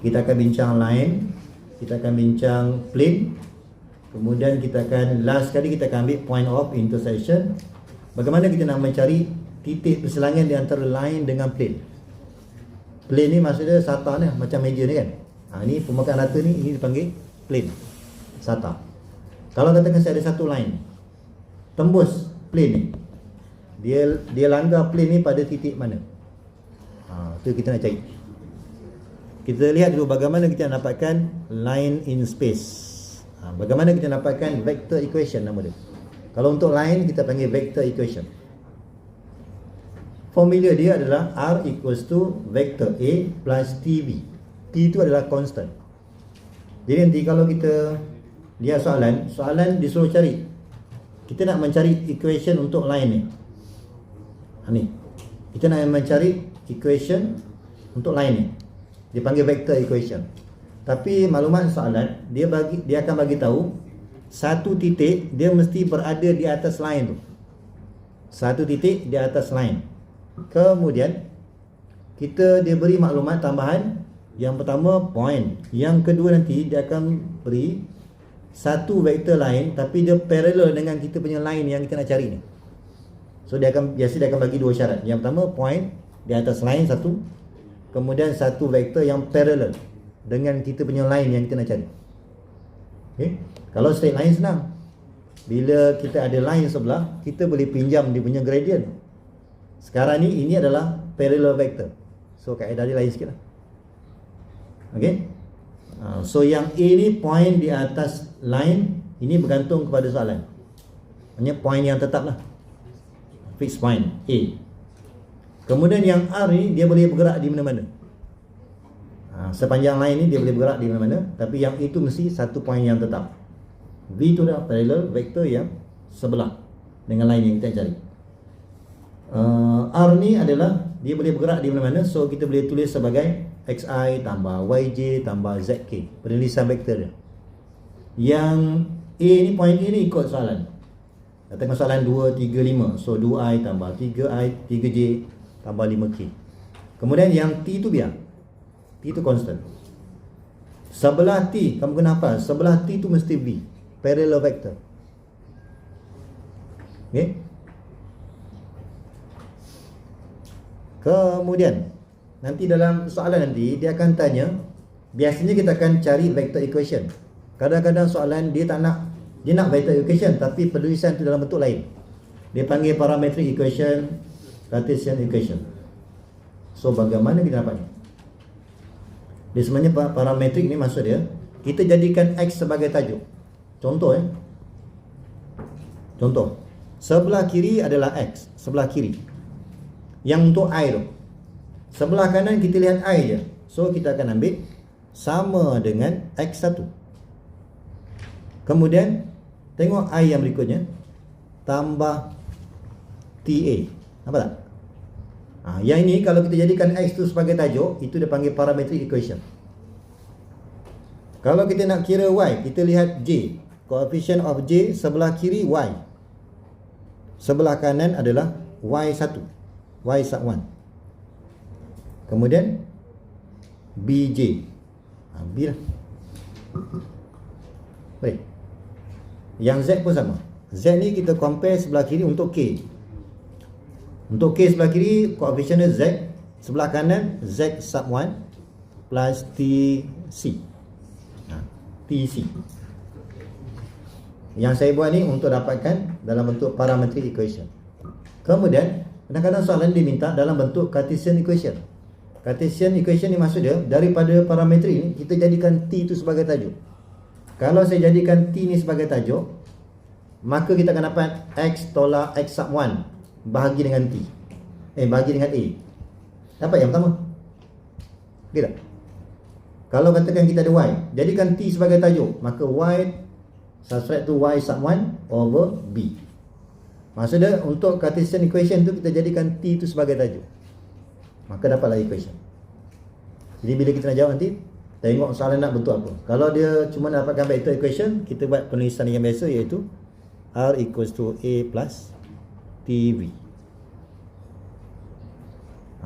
Kita akan bincang line, kita akan bincang plane, kemudian kita akan last kali kita akan ambil point of intersection. Bagaimana kita nak mencari titik perselangan di antara line dengan plane. Plane ni maksudnya SATA ni, macam meja ni kan. Ni pemakan rata ni, ini dipanggil plane, SATA. Kalau katakan saya ada satu line tembus plane ni, dia langgar plane ni pada titik mana? Tu kita nak cari. Kita lihat dulu bagaimana kita dapatkan line in space. Bagaimana kita dapatkan vector equation nama dia. Kalau untuk line kita panggil vector equation. Formula dia adalah R equals to vector A plus TV. T itu adalah constant. Jadi nanti kalau kita lihat soalan disuruh cari, kita nak mencari equation untuk line ni. Ni kita nak mencari equation untuk line ni, dipanggil vector equation. Tapi maklumat soalan dia akan bagi tahu satu titik dia mesti berada di atas line tu. Satu titik di atas line. Kemudian dia beri maklumat tambahan. Yang pertama point, yang kedua nanti dia akan beri satu vektor lain tapi dia parallel dengan kita punya line yang kita nak cari ni. So dia akan bagi dua syarat. Yang pertama point di atas line satu, kemudian satu vektor yang parallel dengan kita punya line yang kita nak cari. Okay? Kalau straight line senang. Bila kita ada line sebelah, kita boleh pinjam dia punya gradient. Sekarang ni ini adalah parallel vector. So kaedah dia lain sikit lah. Okay. So yang A ni point di atas line, ini bergantung kepada soalan. Maksudnya point yang tetap lah, fixed point A. Kemudian yang R ni dia boleh bergerak di mana-mana. Sepanjang line ni dia boleh bergerak di mana-mana, tapi yang itu mesti satu point yang tetap. V tu dah parallel vector yang sebelah dengan line yang kita cari. R ni adalah dia boleh bergerak di mana-mana, so kita boleh tulis sebagai xi tambah yj tambah zk, penulisan vektor dia. Yang A ni, point A ni ikut soalan. Katakan soalan 2, 3, 5, so 2i tambah 3i 3j tambah 5k. Kemudian yang T tu biar, T tu constant. Sebelah T, kamu kena hafal, sebelah T tu mesti V, parallel vector. Okay. Kemudian nanti dalam soalan nanti dia akan tanya, biasanya kita akan cari vector equation. Kadang-kadang soalan dia nak vector equation tapi penulisan tu dalam bentuk lain. Dia panggil parametric equation, Cartesian equation. So bagaimana kita dapatnya? Dia sebenarnya parametric ni maksud dia kita jadikan X sebagai tajuk. Contoh Contoh, sebelah kiri adalah X, sebelah kiri. Yang untuk I tu, sebelah kanan kita lihat I je. So kita akan ambil sama dengan X1. Kemudian tengok I yang berikutnya, tambah TA. Nampak tak? Yang ini kalau kita jadikan X tu sebagai tajuk, itu dia panggil parametric equation. Kalau kita nak kira Y, kita lihat J, coefficient of J sebelah kiri Y, sebelah kanan adalah Y1, Y sub 1. Kemudian BJ, B lah. Baik. Yang Z pun sama. Z ni kita compare sebelah kiri untuk K. Untuk K sebelah kiri, coefficient Z, sebelah kanan Z sub 1 plus TC. TC. Yang saya buat ni untuk dapatkan dalam bentuk parametric equation. Kemudian kadang-kadang soalan diminta dalam bentuk Cartesian equation. Cartesian equation ni maksud dia, daripada parametrik ni kita jadikan T itu sebagai tajuk. Kalau saya jadikan T ni sebagai tajuk, maka kita akan dapat X tolak X sub 1 bahagi dengan T, bahagi dengan A. Dapat yang pertama. Okay tak? Kalau katakan kita ada Y, jadikan T sebagai tajuk, maka Y subtract to Y sub 1 over B. Maksudnya untuk Cartesian equation tu kita jadikan T itu sebagai tajuk, maka dapatlah equation. Jadi bila kita nak jawab nanti, tengok soalan nak bentuk apa. Kalau dia cuma nak dapatkan vector equation, kita buat penulisan yang biasa, iaitu R equals to A plus TV.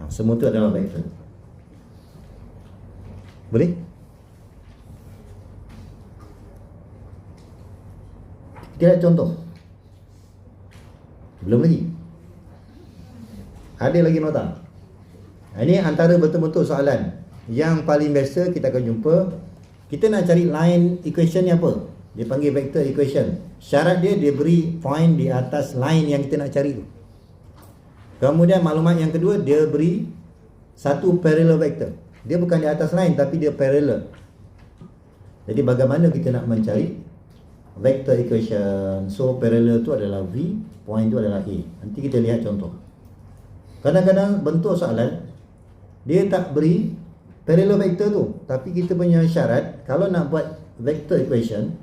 Semua tu adalah vector. Boleh? Kita lihat contoh. Belum lagi. Ada lagi nota. Ini antara betul-betul soalan yang paling biasa kita akan jumpa. Kita nak cari line equation ni apa? Dia panggil vector equation. Syarat dia beri point di atas line yang kita nak cari tu. Kemudian maklumat yang kedua, dia beri satu parallel vector. Dia bukan di atas line tapi dia parallel. Jadi bagaimana kita nak mencari vector equation? So parallel tu adalah V, point tu adalah A. Nanti kita lihat contoh. Kadang-kadang bentuk soalan dia tak beri parallel vector tu, tapi kita punya syarat kalau nak buat vector equation,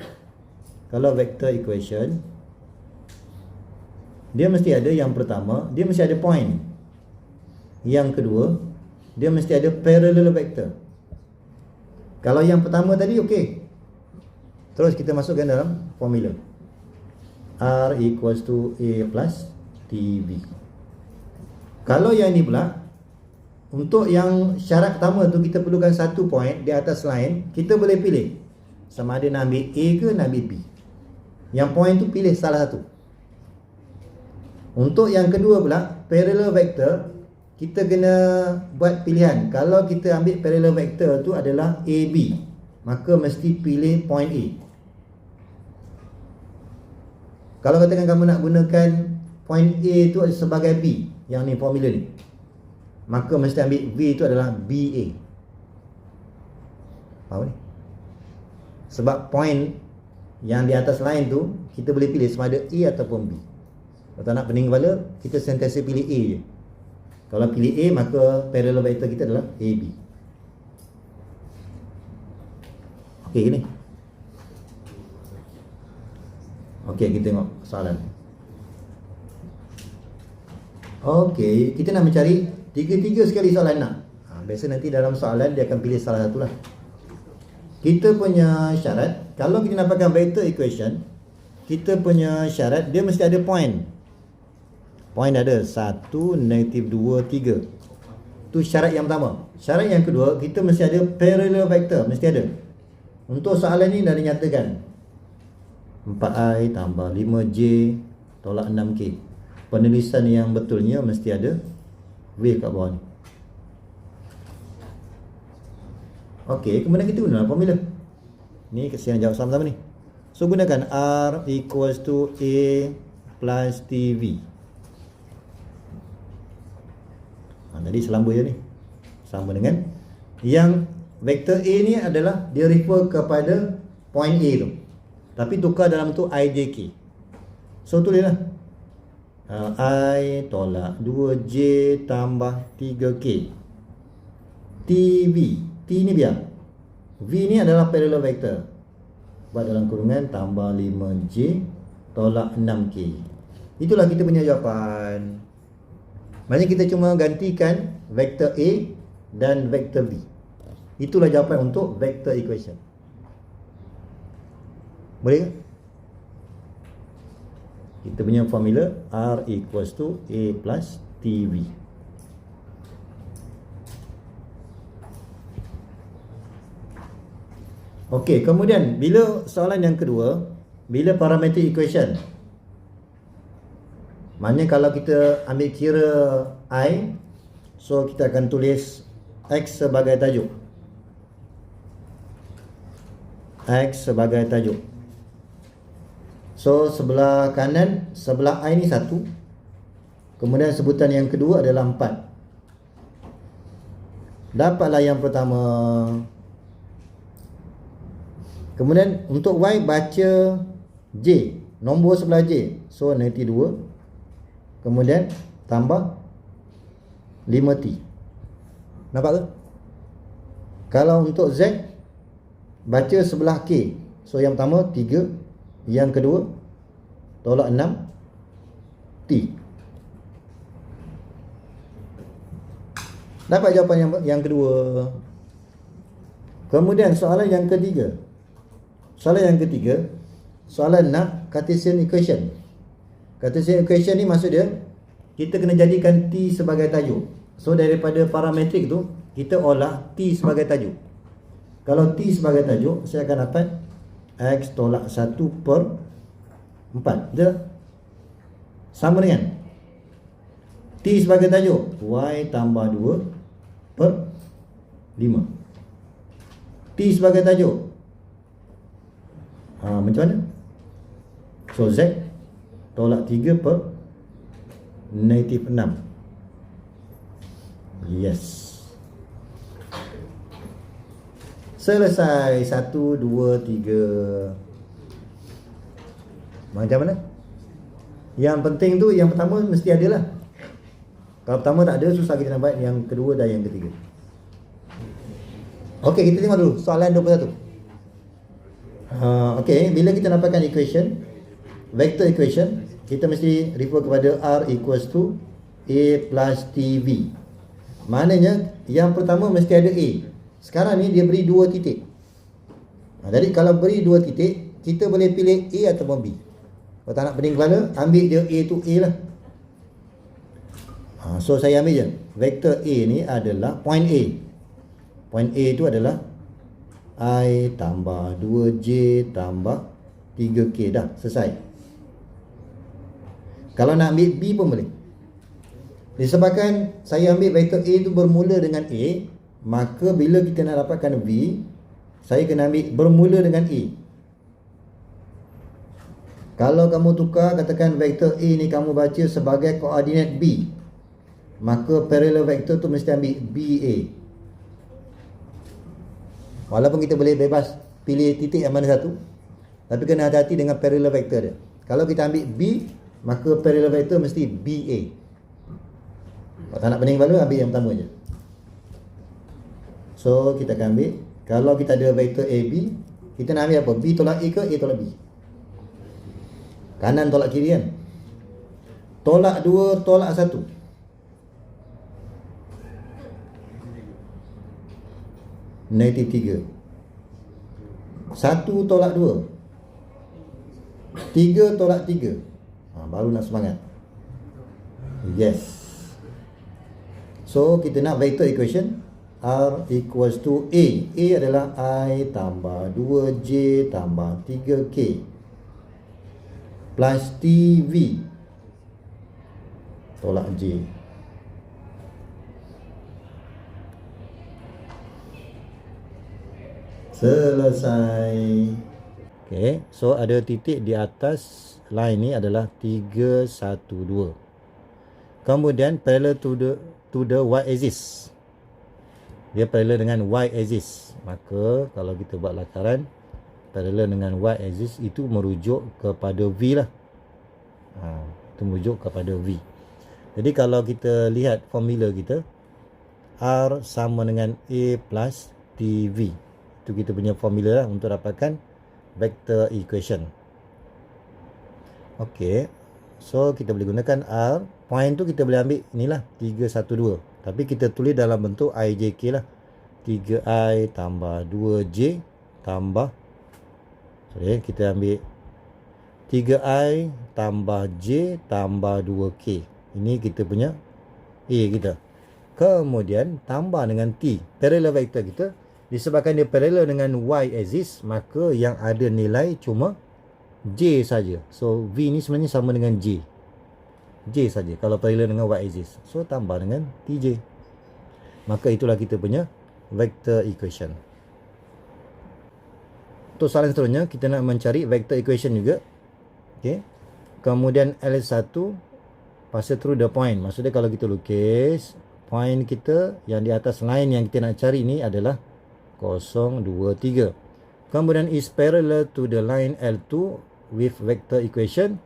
kalau vector equation dia mesti ada, yang pertama dia mesti ada point, yang kedua dia mesti ada parallel vector. Kalau yang pertama tadi okey, terus kita masukkan dalam formula R equals to A plus TB. Kalau yang ni pula, untuk yang syarat pertama tu kita perlukan satu point di atas line. Kita boleh pilih sama ada nak ambil A ke nak ambil B. Yang point tu pilih salah satu. Untuk yang kedua pula, parallel vector, kita kena buat pilihan. Kalau kita ambil parallel vector tu adalah AB, maka mesti pilih point A. Kalau katakan kamu nak gunakan point A tu sebagai B, yang ni formula ni, maka mesti ambil V itu adalah BA. Faham ni? Sebab point yang di atas line tu kita boleh pilih sama ada A ataupun B. Kalau tak nak pening kepala, kita sentiasa pilih A je. Kalau pilih A, maka parallel vector kita adalah AB. Okey ke ni? Okey, kita tengok soalan. Okey, kita nak mencari tiga sekali soalan nak. Biasa nanti dalam soalan dia akan pilih salah satu lah. Kita punya syarat, kalau kita dapatkan vector equation, kita punya syarat dia mesti ada point. Point ada 1, -2, 3. Tu syarat yang pertama. Syarat yang kedua, kita mesti ada parallel vector, mesti ada. Untuk soalan ni dah dinyatakan 4i tambah 5j tolak 6k. Penulisan yang betulnya mesti ada V kat bawah ni. Okey, kemudian kita guna formula. Ni kesian jawab soalan pertama ni. So gunakan R equals to A plus TV. Tadi selamba je ni. Sama dengan yang vektor A ni adalah dia refer kepada point A tu. Tapi tukar dalam tu IJK. So tulislah I tolak 2J tambah 3K. TV. T ni biar. V ni adalah parallel vector. Buat dalam kurungan tambah 5J tolak 6K. Itulah kita punya jawapan. Maksudnya kita cuma gantikan vektor A dan vektor B. Itulah jawapan untuk vector equation. Boleh ke? Kita punya formula R equals to A plus TV. Okey, kemudian bila soalan yang kedua, bila parametric equation, maknanya kalau kita ambil kira I, so kita akan tulis X sebagai tajuk. X sebagai tajuk. So sebelah kanan, sebelah I ni 1. Kemudian sebutan yang kedua adalah 4. Dapatlah yang pertama. Kemudian untuk Y baca J, nombor sebelah J. So nanti 2. Kemudian tambah 5T. Nampak ke? Kalau untuk Z, baca sebelah K. So yang pertama 3, yang kedua tolak 6T. Dapat jawapan yang kedua. Kemudian soalan yang ketiga. Soalan yang ketiga, soalan nak Cartesian equation. Cartesian equation ni maksud dia, kita kena jadikan T sebagai tajuk. So daripada parametrik tu, kita olah T sebagai tajuk. Kalau T sebagai tajuk, saya akan dapat X tolak 1 per 4. Betul? Sama dengan T sebagai tajuk, Y tambah 2 per 5. T sebagai tajuk, macam mana? So Z tolak 3 per negatif 6. Yes. Selesai. 1, 2, 3. Macam mana? Yang penting tu yang pertama mesti ada lah. Kalau pertama tak ada, susah kita nak buat yang kedua dan yang ketiga. Okey, kita tengok dulu soalan 21. Okey, bila kita dapatkan equation, vector equation, kita mesti refer kepada R equals to A plus TV. Maknanya yang pertama mesti ada A. Sekarang ni dia beri 2 titik. Jadi kalau beri 2 titik, kita boleh pilih A atau B. Kalau tak nak pening kepala, ambil je A tu A lah. So saya ambil je vektor A ni adalah point A. Point A tu adalah I tambah 2J tambah 3K. Dah selesai. Kalau nak ambil B pun boleh. Disebabkan saya ambil vektor A tu bermula dengan A, maka bila kita nak dapatkan V, saya kena ambil bermula dengan A. Kalau kamu tukar, katakan vektor A ni kamu baca sebagai koordinat B, maka parallel vector tu mesti ambil BA. Walaupun kita boleh bebas pilih titik yang mana satu, tapi kena hati-hati dengan parallel vector dia. Kalau kita ambil B, maka parallel vector mesti BA. Kalau tak nak pening kepala, ambil yang pertama je. So kita akan ambil, kalau kita ada vektor AB, kita nak ambil apa? B tolak A ke A tolak B? Kanan tolak kiri kan? Tolak 2 tolak 1. Negatif 3. 1 tolak 2. 3 tolak 3. Baru nak semangat. Yes. So kita nak vector equation R equals to A. A adalah I tambah 2J tambah 3K plus TV tolak J. Selesai. Okay, so ada titik di atas line ni adalah 3, 1, 2. Kemudian parallel to the y axis. Dia parallel dengan y axis. Maka kalau kita buat lakaran parallel dengan y axis, itu merujuk kepada V lah. Itu merujuk kepada V. Jadi kalau kita lihat formula kita, R sama dengan A plus TV. Itu kita punya formula lah untuk dapatkan vector equation. Okey. So kita boleh gunakan R. Point tu kita boleh ambil inilah 3, 1, 2. Tapi kita tulis dalam bentuk IJK lah. 3I tambah 2J tambah, kita ambil 3I tambah J tambah 2K. Ini kita punya A kita. Kemudian tambah dengan T, parallel vector kita. Disebabkan dia parallel dengan Y axis, maka yang ada nilai cuma J saja. So V ni sebenarnya sama dengan J. J saja kalau parallel dengan Y axis. So tambah dengan TJ. Maka itulah kita punya vector equation. Untuk soalan seterusnya, kita nak mencari vector equation juga. Okay. Kemudian L1 passes through the point. Maksudnya kalau kita lukis point kita yang di atas line yang kita nak cari ni adalah 0, 2, 3. Kemudian is parallel to the line L2 with vector equation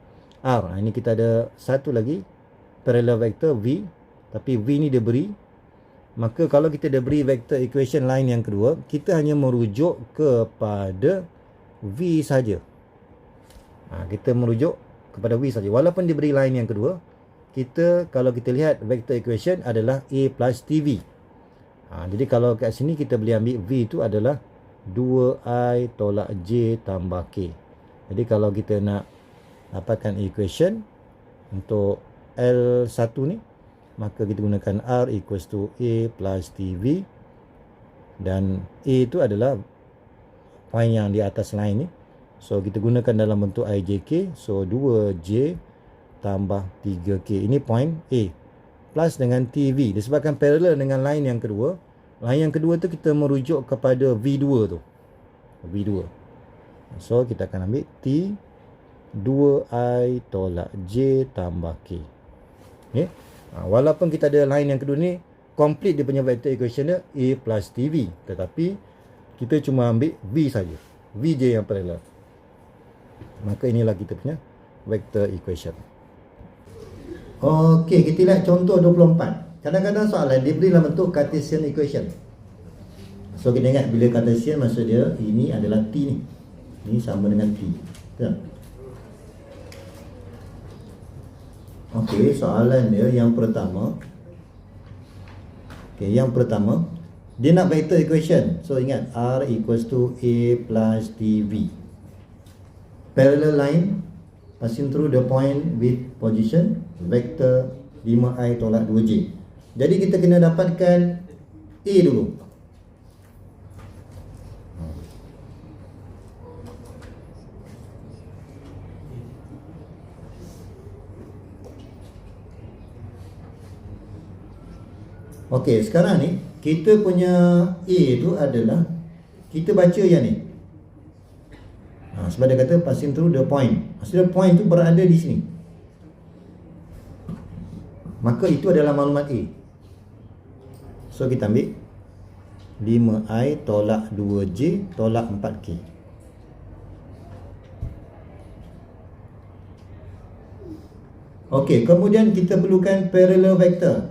R. Ini kita ada satu lagi parallel vector V, tapi V ni dia beri. Maka kalau kita dah beri vector equation line yang kedua, kita hanya merujuk kepada V saja. Kita merujuk kepada V saja. Walaupun diberi line yang kedua, kita kalau kita lihat vector equation adalah A plus TV. Jadi kalau kat sini kita boleh ambil V itu adalah 2I tolak J tambah K. Jadi kalau kita nak dapatkan equation untuk L1 ni, maka kita gunakan R equals to A plus TV. Dan A itu adalah point yang di atas line ni. So kita gunakan dalam bentuk IJK. So 2J tambah 3K. Ini point A. Plus dengan TV. Disebabkan parallel dengan line yang kedua. Line yang kedua tu kita merujuk kepada V2 tu. V2. So kita akan ambil T 2I tolak J tambah K. Okay. Walaupun kita ada line yang kedua ni, complete dia punya vector equation dia A plus TV. Tetapi kita cuma ambil V saja, VJ yang parallel. Maka inilah kita punya vector equation. Okey, kita lihat contoh 24. Kadang-kadang soalan dia beri dalam bentuk Cartesian equation. So kita ingat bila Cartesian maksud dia ini adalah T ni. Ini sama dengan T. Betul? Okey, soalan dia yang pertama. Okey, yang pertama dia nak vector equation. So ingat R equals to A plus TV. Parallel line passing through the point with position vector 5I tolak 2J. Jadi kita kena dapatkan A dulu. Okey, sekarang ni kita punya A tu adalah kita baca yang ni. Sebab dia kata passing through the point. Maksudnya point tu berada di sini. Maka itu adalah maklumat A. So kita ambil 5I tolak 2J tolak 4K. Okey, kemudian kita perlukan parallel vector.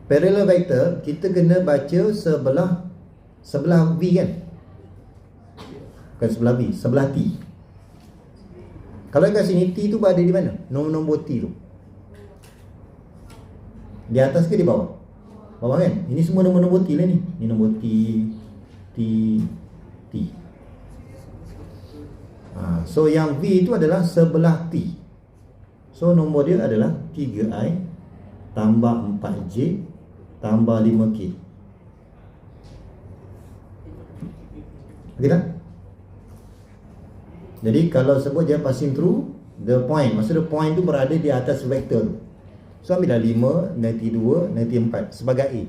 Parallel vector kita kena baca sebelah V kan? Bukan sebelah V, sebelah T. Kalau kat sini T tu berada di mana? Nombor T tu. Di atas ke di bawah? Bawah kan? Ini semua nombor T lah ni. Ini nombor T, T, T. So yang V itu adalah sebelah T. So nombor dia adalah 3I tambah 4J tambah 5K. Okey tak? Jadi kalau sebut dia passing through the point, maksudnya point tu berada di atas vektor tu. So ambillah 5, nanti 2, nanti 4 sebagai A.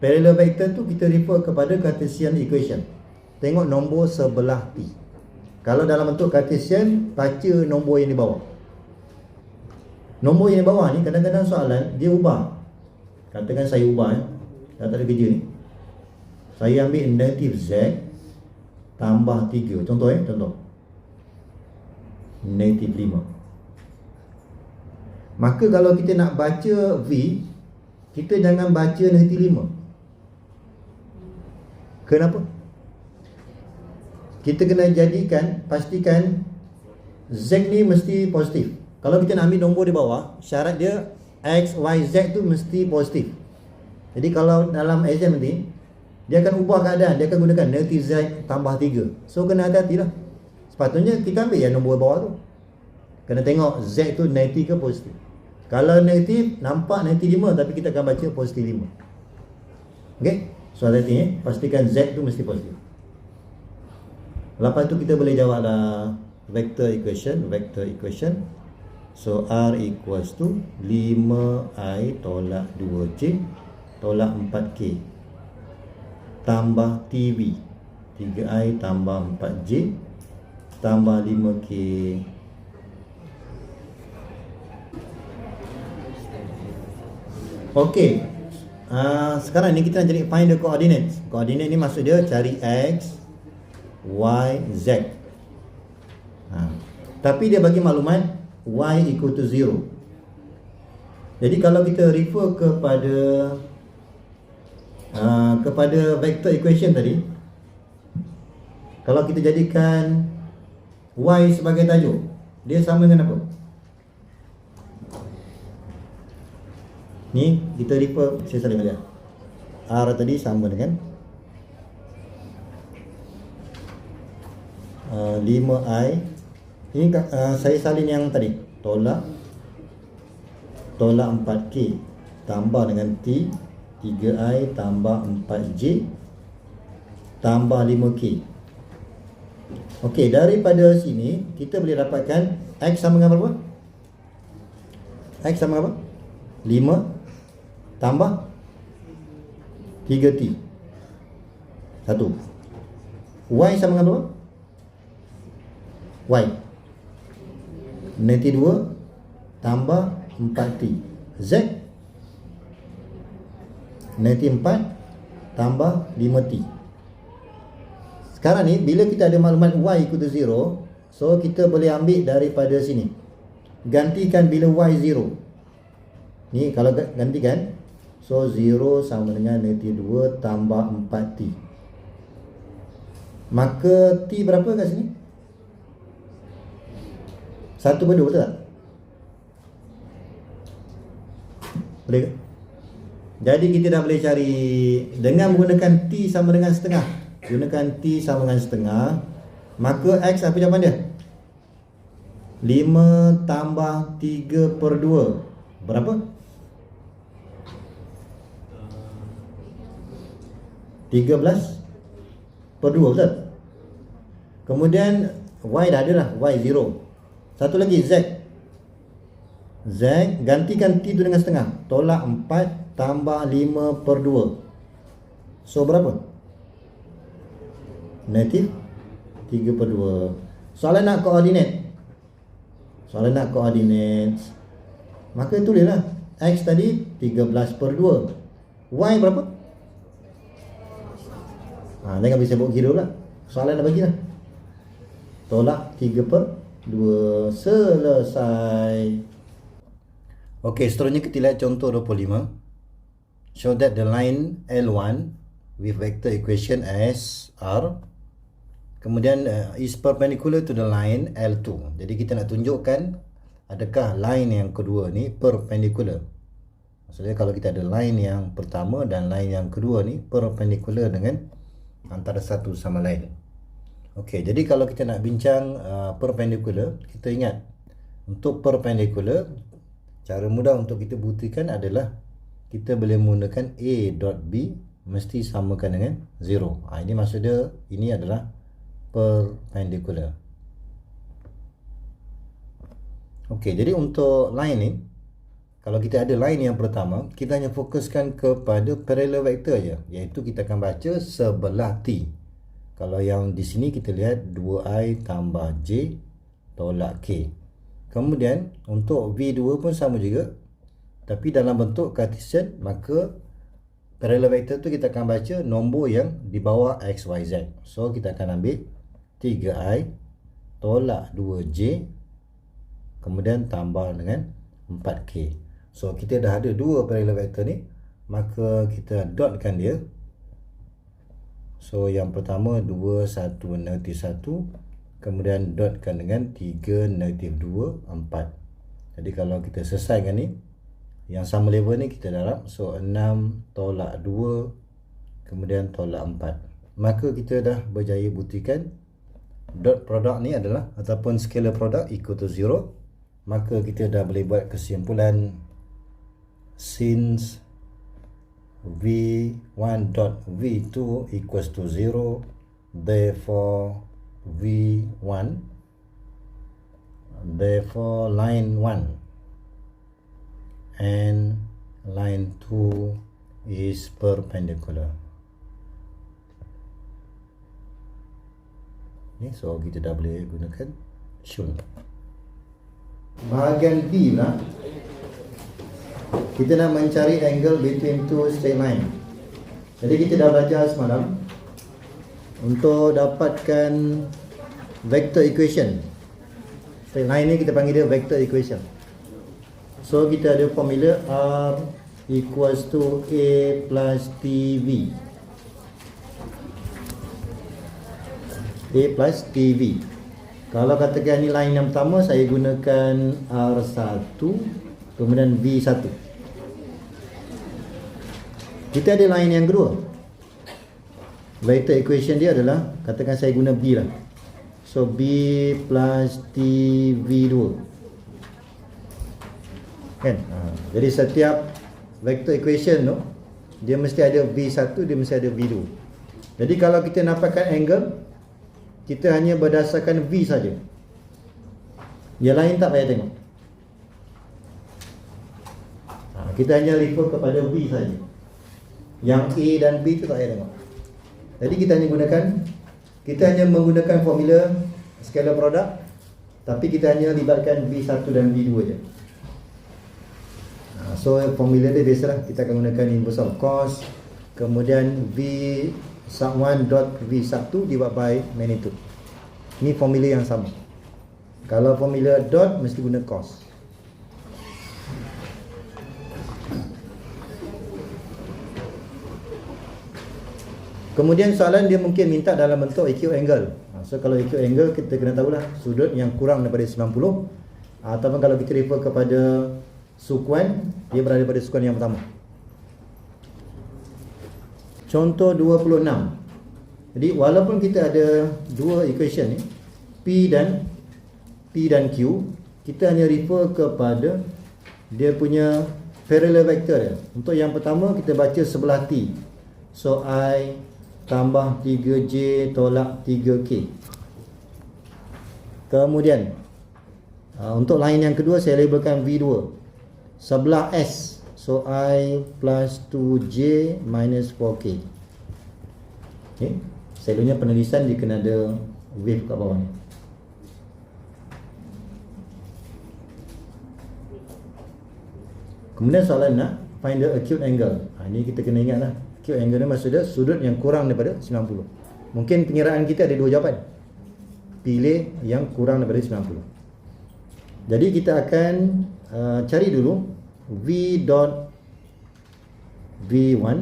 Parallel vector tu kita refer kepada Cartesian equation. Tengok nombor sebelah T. Kalau dalam bentuk Cartesian, baca nombor yang di bawah. Nombor yang di bawah ni kadang-kadang soalan dia ubah. Katakan saya ubah dah tak ada kerja ni. Saya ambil negatif Z tambah 3. Contoh contoh. Negatif 5. Maka kalau kita nak baca V, kita jangan baca negatif 5. Kenapa? Kita kena pastikan Z ni mesti positif. Kalau kita nak ambil nombor di bawah, syarat dia X, Y, Z tu mesti positif. Jadi kalau dalam exam nanti dia akan ubah keadaan, dia akan gunakan negatif Z tambah 3. So kena hati-hati lah. Sepatutnya kita ambil yang nombor bawah tu. Kena tengok Z tu negatif ke positif. Kalau negatif, nampak negatif 5, tapi kita akan baca positif 5. Okay? So hati-hati pastikan Z tu mesti positif. Lepas tu kita boleh jawab lah vector equation. So R equals to 5I tolak 2J tolak 4K tambah TV 3I tambah 4J tambah 5K. Okey. Sekarang ni kita nak cari find the coordinates. Coordinate ni maksud dia cari X, Y, Z. Tapi dia bagi maklumat Y equal to 0. Jadi kalau kita refer kepada vector equation tadi, kalau kita jadikan Y sebagai tajuk, dia sama dengan apa? Ni kita refer, saya salin balik. R tadi sama dengan 5I. Ini saya salin yang tadi, tolak 4K tambah dengan T 3I tambah 4J tambah 5K. Okey, daripada sini kita boleh dapatkan X sama dengan berapa? X sama dengan apa? 5 tambah 3T. 1. Y sama dengan berapa? Y negatif 2 tambah 4T. Z negatif 4 tambah 5T. Sekarang ni bila kita ada maklumat Y equal to 0, so kita boleh ambil daripada sini, gantikan bila Y 0. Ni kalau gantikan, so 0 sama dengan negatif 2 tambah 4T. Maka T berapa kat sini? 1/2, betul tak? Boleh ke? Jadi kita dah boleh cari dengan menggunakan T sama dengan setengah. Gunakan T sama dengan setengah, maka X apa jawapan dia? 5 tambah 3/2 berapa? 13/2, betul? Kemudian Y dah ada lah, Y 0. Satu lagi Z. Z gantikan T tu dengan setengah, tolak 4 tambah 5/2. So berapa? Negatif 3/2. Soalan nak koordinat. Maka tulislah X tadi 13/2. Y berapa? Jangan bisa buat kira pula. Soalan dah bagi lah. Tolak 3/2. Selesai. Okey, seterusnya kita lihat contoh 25. Show that the line L1 with vector equation as R kemudian is perpendicular to the line L2. Jadi kita nak tunjukkan adakah line yang kedua ni perpendicular. Maksudnya kalau kita ada line yang pertama dan line yang kedua ni perpendicular dengan antara satu sama lain. Okey, jadi kalau kita nak bincang perpendicular, kita ingat untuk perpendicular, cara mudah untuk kita buktikan adalah kita boleh menggunakan A dot B mesti samakan dengan 0. Ini maksudnya ini adalah perpendicular. Okey, jadi untuk line ni, kalau kita ada line yang pertama, kita hanya fokuskan kepada parallel vector je, iaitu kita akan baca sebelah T. Kalau yang di sini kita lihat 2I tambah J tolak K. Kemudian untuk V2 pun sama juga, tapi dalam bentuk Cartesian, maka parallel vector tu kita akan baca nombor yang di bawah X, Y, Z. So kita akan ambil 3I tolak 2J kemudian tambah dengan 4K. So kita dah ada dua parallel vector ni, maka kita dotkan dia. So yang pertama 2, 1, negatif 1, kemudian dotkan dengan 3, negatif 2, 4. Jadi kalau kita selesaikan ni, yang sama level ni kita darab. So 6 tolak 2 kemudian tolak 4. Maka kita dah berjaya buktikan dot product ni adalah ataupun scalar product equal to 0. Maka kita dah boleh buat kesimpulan, since V1 dot V2 equals to 0, therefore V1, therefore line 1 and line 2 is perpendicular. Ni, so kita dah boleh gunakan shown. Bahagian B lah, kita nak mencari angle between two straight line. Jadi kita dah belajar semalam untuk dapatkan vector equation. Straight line ni kita panggil dia vector equation. So kita ada formula R equals to A plus TV. A plus TV. Kalau katakan ni line yang pertama, saya gunakan R1 kemudian V1. Kita ada line yang kedua. Vector equation dia adalah, katakan saya guna B lah. So B plus TV2. Kan? Jadi setiap vector equation tu, dia mesti ada V1, dia mesti ada V2. Jadi kalau kita dapatkan angle, kita hanya berdasarkan V saja. Yang lain tak payah tengok. Kita hanya refer kepada V saja. Yang A dan B itu tak payah tengok. Jadi kita hanya menggunakan formula scalar product, tapi kita hanya libatkan V1 dan V2 je. So formula dia biasalah, kita akan gunakan inverse of cos, kemudian V sub 1 dot V sub 2 divided by magnitude. Ini formula yang sama. Kalau formula dot mesti guna cos. Kemudian soalan dia mungkin minta dalam bentuk acute angle. So kalau acute angle kita kena tahulah sudut yang kurang daripada 90, ataupun kalau kita refer kepada sukuan, dia berada pada sukuan yang pertama. Contoh 26. Jadi walaupun kita ada dua equation ni, P dan Q, kita hanya refer kepada dia punya parallel vector dia. Untuk yang pertama kita baca sebelah T. So I tambah 3J tolak 3K. Kemudian untuk line yang kedua saya labelkan V2. Sebelah S, so I plus 2J minus 4K. Okay. Selalunya penulisan dia kena ada wave kat bawah ni. Kemudian soalan nak find the acute angle. Ini kita kena ingat lah. Acute angle ni maksudnya sudut yang kurang daripada 90. Mungkin pengiraan kita ada dua jawapan. Pilih yang kurang daripada 90. Jadi kita akan cari dulu V dot V1.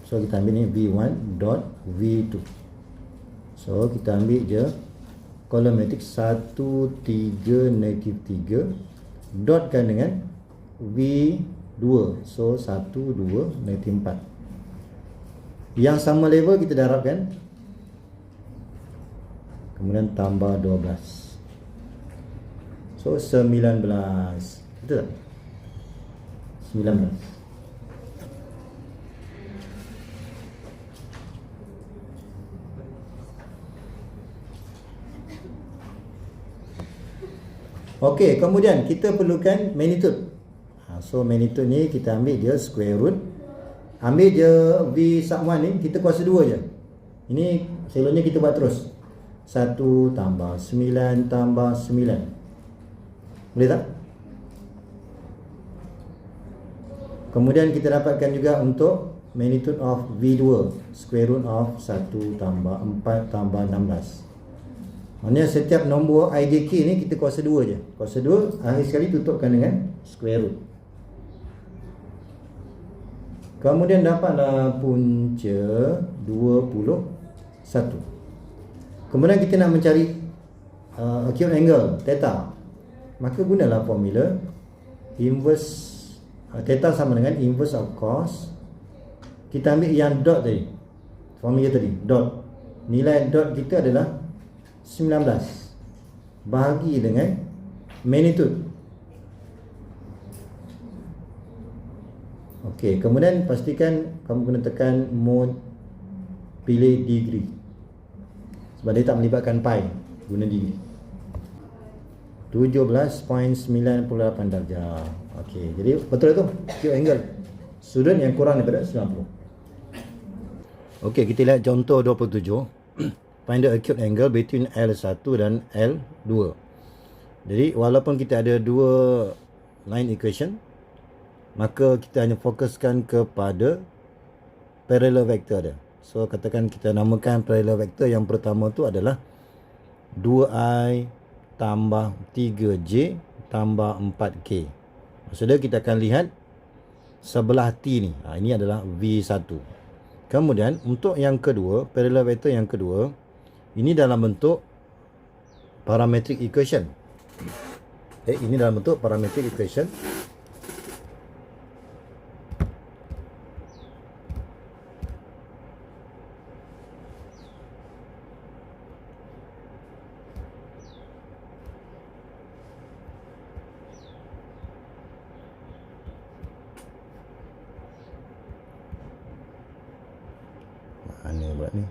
So kita ambil ni V1 dot V2. So kita ambil je kolom matrik 1, 3, negatif 3 dotkan dengan V2. So 1, 2, negatif 4. Yang sama level kita darabkan, kemudian tambah 12. So 19. Betul tak? 19. Okey, kemudian kita perlukan magnitude. So magnitude ni kita ambil je square root. Ambil je V sub 1 ni, kita kuasa 2 je. Ini selalunya kita buat terus. 1 tambah 9 tambah 9. Boleh tak? Kemudian kita dapatkan juga untuk magnitude of V2, square root of 1 tambah 4 tambah 16. Maksudnya setiap nombor IJK ni kita kuasa 2 je. Kuasa 2, akhir sekali tutupkan dengan square root. Kemudian dapatlah punca 21. Kemudian kita nak mencari acute angle theta. Maka gunalah formula inverse theta sama dengan inverse of cos. Kita ambil yang dot tadi. Formula tadi, dot. Nilai dot kita adalah 19 bahagi dengan magnitude. Okey, kemudian pastikan kamu kena tekan mode, pilih degree. Sebab dia tak melibatkan pi, guna degree. 17.98 darjah. Okey, jadi betul tu, acute angle sudut yang kurang daripada 90. Okey, kita lihat contoh 27. Find the acute angle between L1 dan L2. Jadi walaupun kita ada dua line equation, maka kita hanya fokuskan kepada parallel vector dia. So katakan kita namakan parallel vector yang pertama tu adalah 2i tambah 3j tambah 4k. Maksudnya kita akan lihat sebelah T ni. Ini adalah V1. Kemudian untuk yang kedua, parallel vector yang kedua, ini dalam bentuk parametric equation. Ini dalam bentuk parametric equation. Mana buat ni?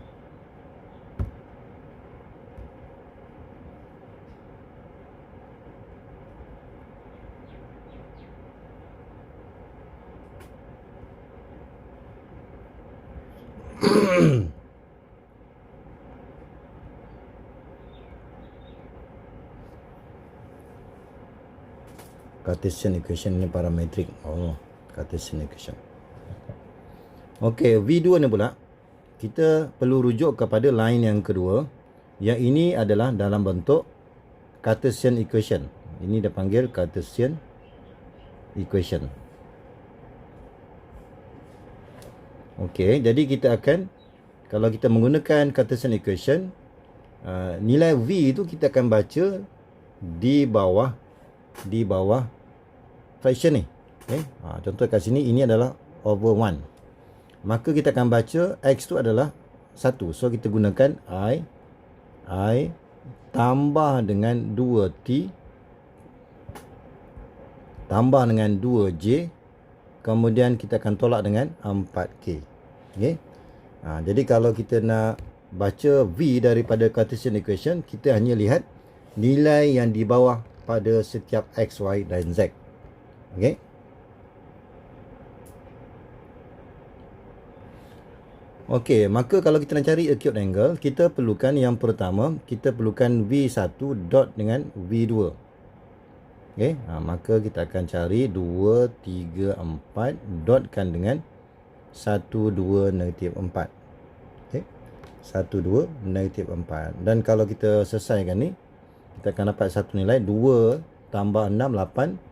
Cartesian equation ni parametrik. Oh, Cartesian equation. Okey, V2 ni pula kita perlu rujuk kepada line yang kedua. Yang ini adalah dalam bentuk Cartesian equation. Ini dia panggil Cartesian equation. Okey, jadi kita akan, kalau kita menggunakan Cartesian equation, nilai V itu kita akan baca di bawah fraction ni. Okay? Contoh kat sini, ini adalah over 1. Maka kita akan baca X tu adalah 1. So kita gunakan I tambah dengan 2T tambah dengan 2J, kemudian kita akan tolak dengan 4K. Okay? Jadi kalau kita nak baca V daripada Cartesian equation, kita hanya lihat nilai yang di bawah pada setiap X, Y dan Z. Okay? Okey, maka kalau kita nak cari acute angle, kita perlukan yang pertama, kita perlukan V1 dot dengan V2. Okey, maka kita akan cari 2, 3, 4 dotkan dengan 1, 2, negatif 4. Okey, 1, 2, negatif 4. Dan kalau kita selesaikan ni, kita akan dapat satu nilai 2 tambah 6, 8.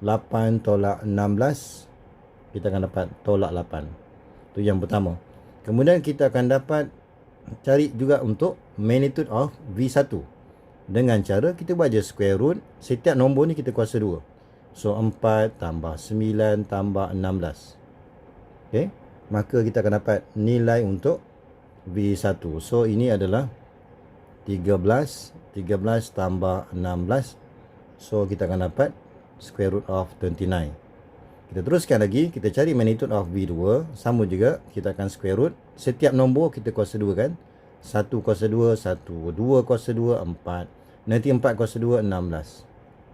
8 tolak 16, kita akan dapat tolak 8. Itu yang pertama. Kemudian kita akan dapat cari juga untuk magnitude of V1. Dengan cara kita buat je square root. Setiap nombor ni kita kuasa 2. So 4 tambah 9 tambah 16. Okay. Maka kita akan dapat nilai untuk V1. So ini adalah 13 tambah 16. So kita akan dapat square root of 29. Kita teruskan lagi, kita cari magnitude of V2. Sama juga, kita akan square root. Setiap nombor kita kuasa 2 kan. 1 kuasa 2, 1. 2 kuasa 2, 4. Nanti 4 kuasa 2, 16.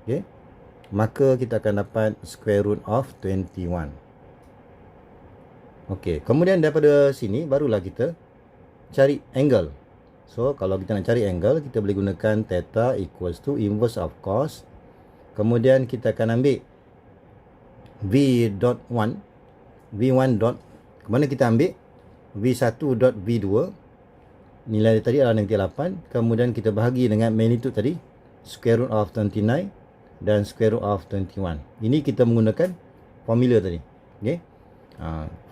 Okay. Maka kita akan dapat square root of 21. Okay. Kemudian daripada sini, barulah kita cari angle. So, kalau kita nak cari angle, kita boleh gunakan theta equals to inverse of cos. Kemudian kita akan ambil V.1 V1 dot, kemana kita ambil V1 dot V2, nilai dia tadi adalah negatif 8. Kemudian kita bahagi dengan magnitude tadi, square root of 29 dan square root of 21. Ini kita menggunakan formula tadi. Okay?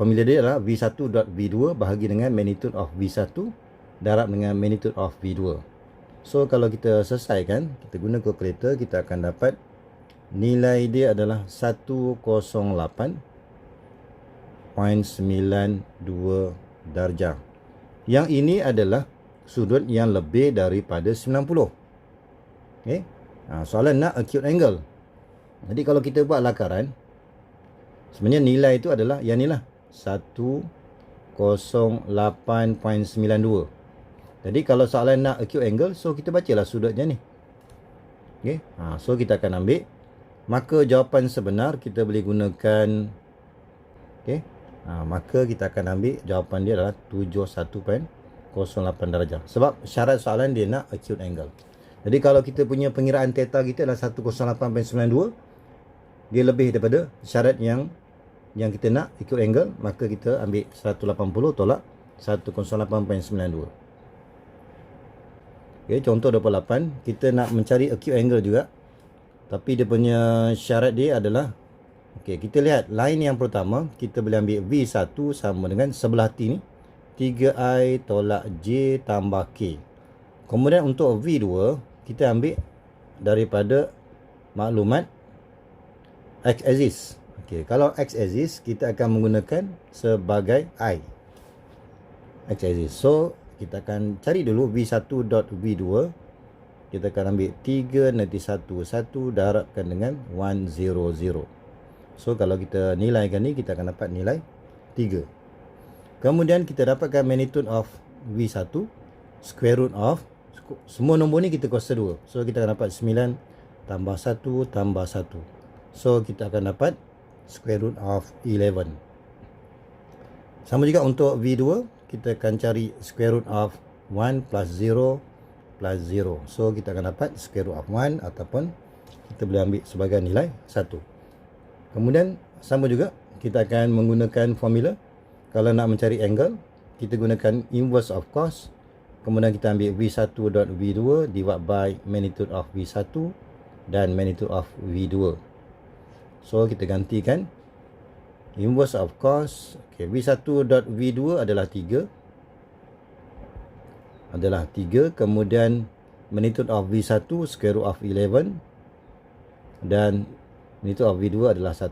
Formula dia adalah V1 dot V2 bahagi dengan magnitude of V1 darab dengan magnitude of V2. So kalau kita selesaikan, kita guna calculator, kita akan dapat nilai dia adalah 108.92 darjah. Yang ini adalah sudut yang lebih daripada 90. Okay? Soalan nak acute angle. Jadi kalau kita buat lakaran, sebenarnya nilai itu adalah yang ni lah, 108.92. Jadi kalau soalan nak acute angle, so kita bacalah sudutnya ni. Okay? So kita akan ambil, maka jawapan sebenar kita boleh gunakan, okay? Maka kita akan ambil jawapan dia adalah 71.08 darjah. Sebab syarat soalan dia nak acute angle. Jadi kalau kita punya pengiraan theta kita adalah 108.92, dia lebih daripada syarat yang kita nak acute angle, maka kita ambil 180 tolak 108.92. Okay, contoh 28, kita nak mencari acute angle juga. Tapi dia punya syarat dia adalah, okay, kita lihat line yang pertama, kita boleh ambil V1 sama dengan sebelah T ni, 3I tolak J tambah K. Kemudian untuk V2, kita ambil daripada maklumat X-axis. Okay, kalau X-axis, kita akan menggunakan sebagai I. X-axis. So, kita akan cari dulu V1 dot V2. Kita akan ambil 3 nanti 1 darabkan dengan 100. So kalau kita nilaikan ni, kita akan dapat nilai 3. Kemudian kita dapatkan magnitude of V1 square root of, semua nombor ni kita kuasa 2. So kita akan dapat 9 tambah 1 tambah 1. So kita akan dapat square root of 11. Sama juga untuk V2, kita akan cari square root of 1 plus 0 plus 0. So kita akan dapat square root of 1 ataupun kita boleh ambil sebagai nilai 1. Kemudian sama juga kita akan menggunakan formula. Kalau nak mencari angle, kita gunakan inverse of cos. Kemudian kita ambil V1 dot V2 divided by magnitude of V1 dan magnitude of V2. So kita gantikan inverse of cos. Okay, V1 dot V2 adalah 3. Kemudian magnitude of V1 square root of 11 dan magnitude of V2 adalah 1.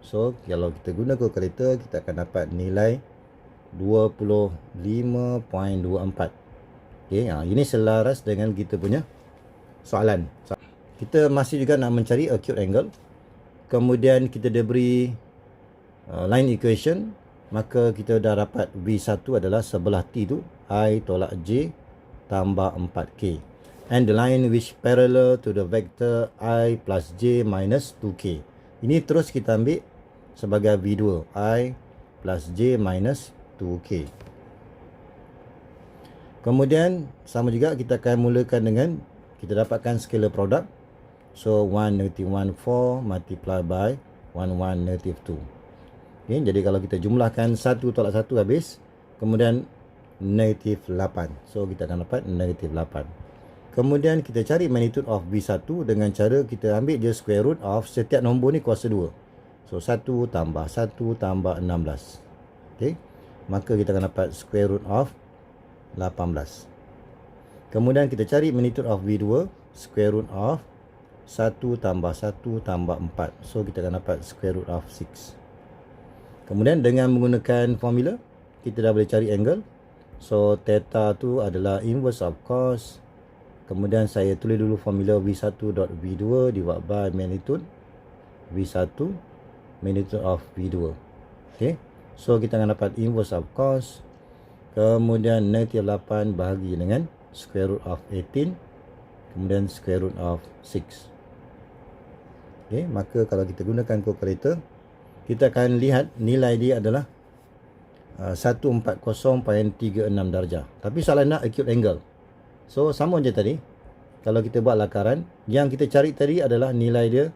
So kalau kita guna kalkulator, kita akan dapat nilai 25.24. Okay, ini selaras dengan kita punya soalan. Kita masih juga nak mencari acute angle. Kemudian kita diberi line equation, maka kita dah dapat V1 adalah sebelah T tu I tolak J tambah 4K. And the line which parallel to the vector I plus J minus 2K. Ini terus kita ambil sebagai V2, I plus J minus 2K. Kemudian sama juga kita akan mulakan dengan kita dapatkan scalar product. So 1 negative 1 4 multiply by 1 1 negative 2. Okay, jadi kalau kita jumlahkan 1 tolak 1 habis, kemudian negative 8. So kita akan dapat negative 8. Kemudian kita cari magnitude of V1 dengan cara kita ambil je square root of setiap nombor ni kuasa 2. So 1 tambah 1 tambah 16. Okay, maka kita akan dapat square root of 18. Kemudian kita cari magnitude of V2 square root of 1 tambah 1 tambah 4. So kita akan dapat square root of 6. Kemudian dengan menggunakan formula, kita dah boleh cari angle. So theta tu adalah inverse of cos. Kemudian saya tulis dulu formula V1 dot V2 divided by magnitude V1 magnitude of V2. Okay, so kita akan dapat inverse of cos. Kemudian negative 8 bahagi dengan square root of 18. Kemudian square root of 6. Okay, maka kalau kita gunakan kalkulator, kita akan lihat nilai dia adalah 140.36 darjah. Tapi soalan nak acute angle. So sama je tadi. Kalau kita buat lakaran, yang kita cari tadi adalah nilai dia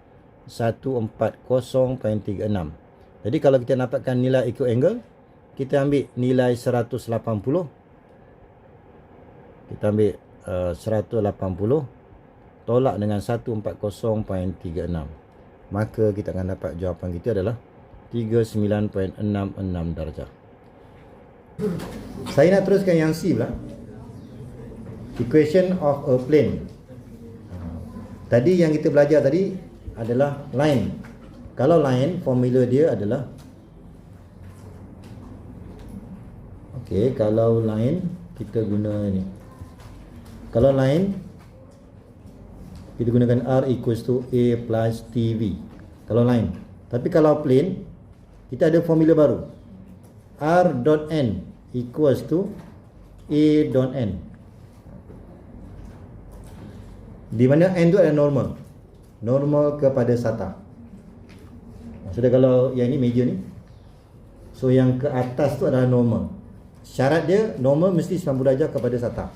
140.36. Jadi kalau kita dapatkan nilai acute angle, kita ambil nilai 180. Kita ambil 180 tolak dengan 140.36. Maka kita akan dapat jawapan kita adalah 39.66 darjah. Saya nak teruskan yang C pula. Equation of a plane. Tadi yang kita belajar tadi adalah line. Kalau line, formula dia adalah, okey, kalau line kita guna ni. Kalau line kita gunakan R equals to A plus TV. Kalau line. Tapi kalau plane, kita ada formula baru. R dot N equals to A dot N. Di mana N tu adalah normal. Normal kepada SATA. Maksudnya kalau yang ni meja ni, so yang ke atas tu adalah normal. Syarat dia normal mesti 90 darjah kepada SATA.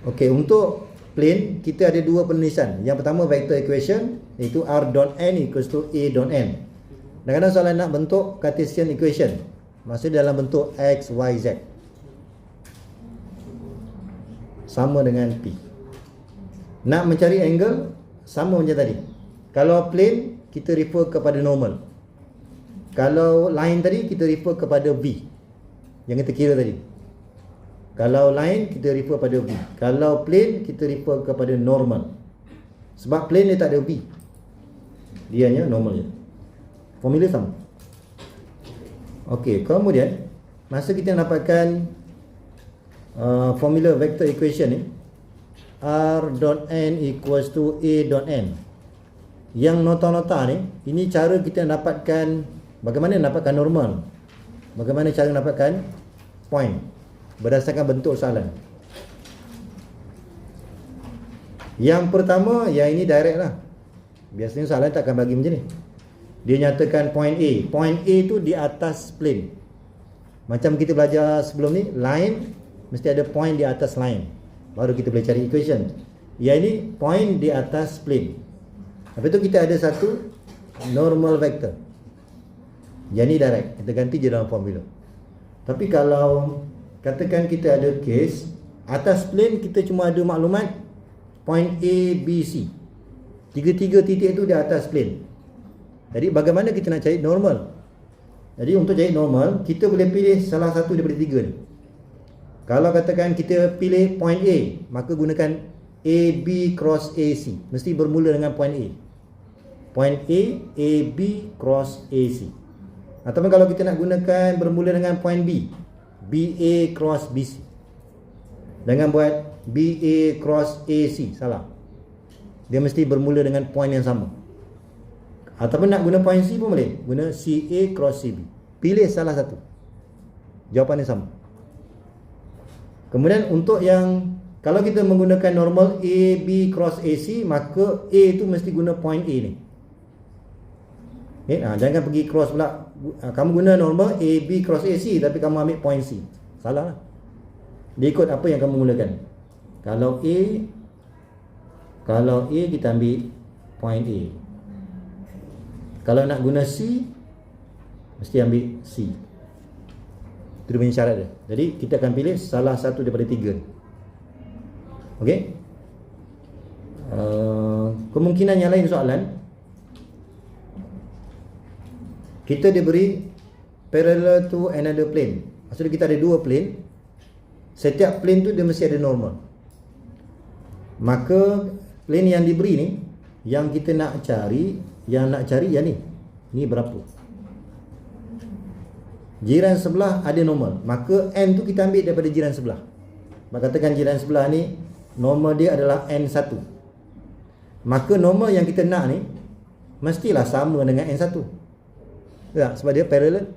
Okey, untuk plane kita ada dua penulisan. Yang pertama vector equation, iaitu R dot N equals to A dot N. Kadang-kadang soalan nak bentuk Cartesian equation, maksudnya dalam bentuk X, Y, Z, sama dengan P. Nak mencari angle, sama macam tadi. Kalau plane, kita refer kepada normal. Kalau line tadi, kita refer kepada V, yang kita kira tadi. Kalau line, kita refer pada V. Kalau plane, kita refer kepada normal. Sebab plane dia tak ada V, dia hanya normal je. Formula sama. Okey, kemudian masa kita dapatkan formula vector equation ni, R dot N equals to A dot N. Yang nota-nota ni, ini cara kita dapatkan, bagaimana dapatkan normal, bagaimana cara dapatkan point berdasarkan bentuk soalan. Yang pertama, yang ini direct lah. Biasanya soalan tak akan bagi macam ni. Dia nyatakan point A. Point A tu di atas plane. Macam kita belajar sebelum ni, line mesti ada point di atas line, baru kita boleh cari equation. Yang ini point di atas plane. Lepas tu kita ada satu normal vector. Yang ni direct, kita ganti je dalam formula. Tapi kalau katakan kita ada case atas plane, kita cuma ada maklumat point A, B, C. Tiga-tiga titik tu di atas plane. Jadi bagaimana kita nak cari normal? Jadi untuk cari normal, kita boleh pilih salah satu daripada tiga ni. Kalau katakan kita pilih point A, maka gunakan AB cross AC. Mesti bermula dengan point A. Point A, AB cross AC. Ataupun kalau kita nak gunakan bermula dengan point B, BA cross BC. Jangan buat BA cross AC, salah. Dia mesti bermula dengan point yang sama. Ataupun nak guna point C pun boleh, guna CA cross CB. Pilih salah satu, jawapan yang sama. Kemudian untuk yang, kalau kita menggunakan normal AB cross AC, maka A tu mesti guna point A ni. Okay, jangan pergi cross pula. Kamu guna normal AB cross AC, tapi kamu ambil point C, salah lah. Dia ikut apa yang kamu mulakan. Kalau A kita ambil point A. Kalau nak guna C, mesti ambil C. Itu dia punya syarat dia. Jadi kita akan pilih salah satu daripada tiga. Okey. Kemungkinan yang lain soalan, kita diberi parallel to another plane. Maksudnya kita ada dua plane. Setiap plane tu dia mesti ada normal. Maka plane yang diberi ni, yang kita nak cari, yang ni. Ni berapa? Jiran sebelah ada normal. Maka N tu kita ambil daripada jiran sebelah. Maka katakan jiran sebelah ni normal dia adalah N1. Maka normal yang kita nak ni mestilah sama dengan N1. Tak? Sebab dia parallel.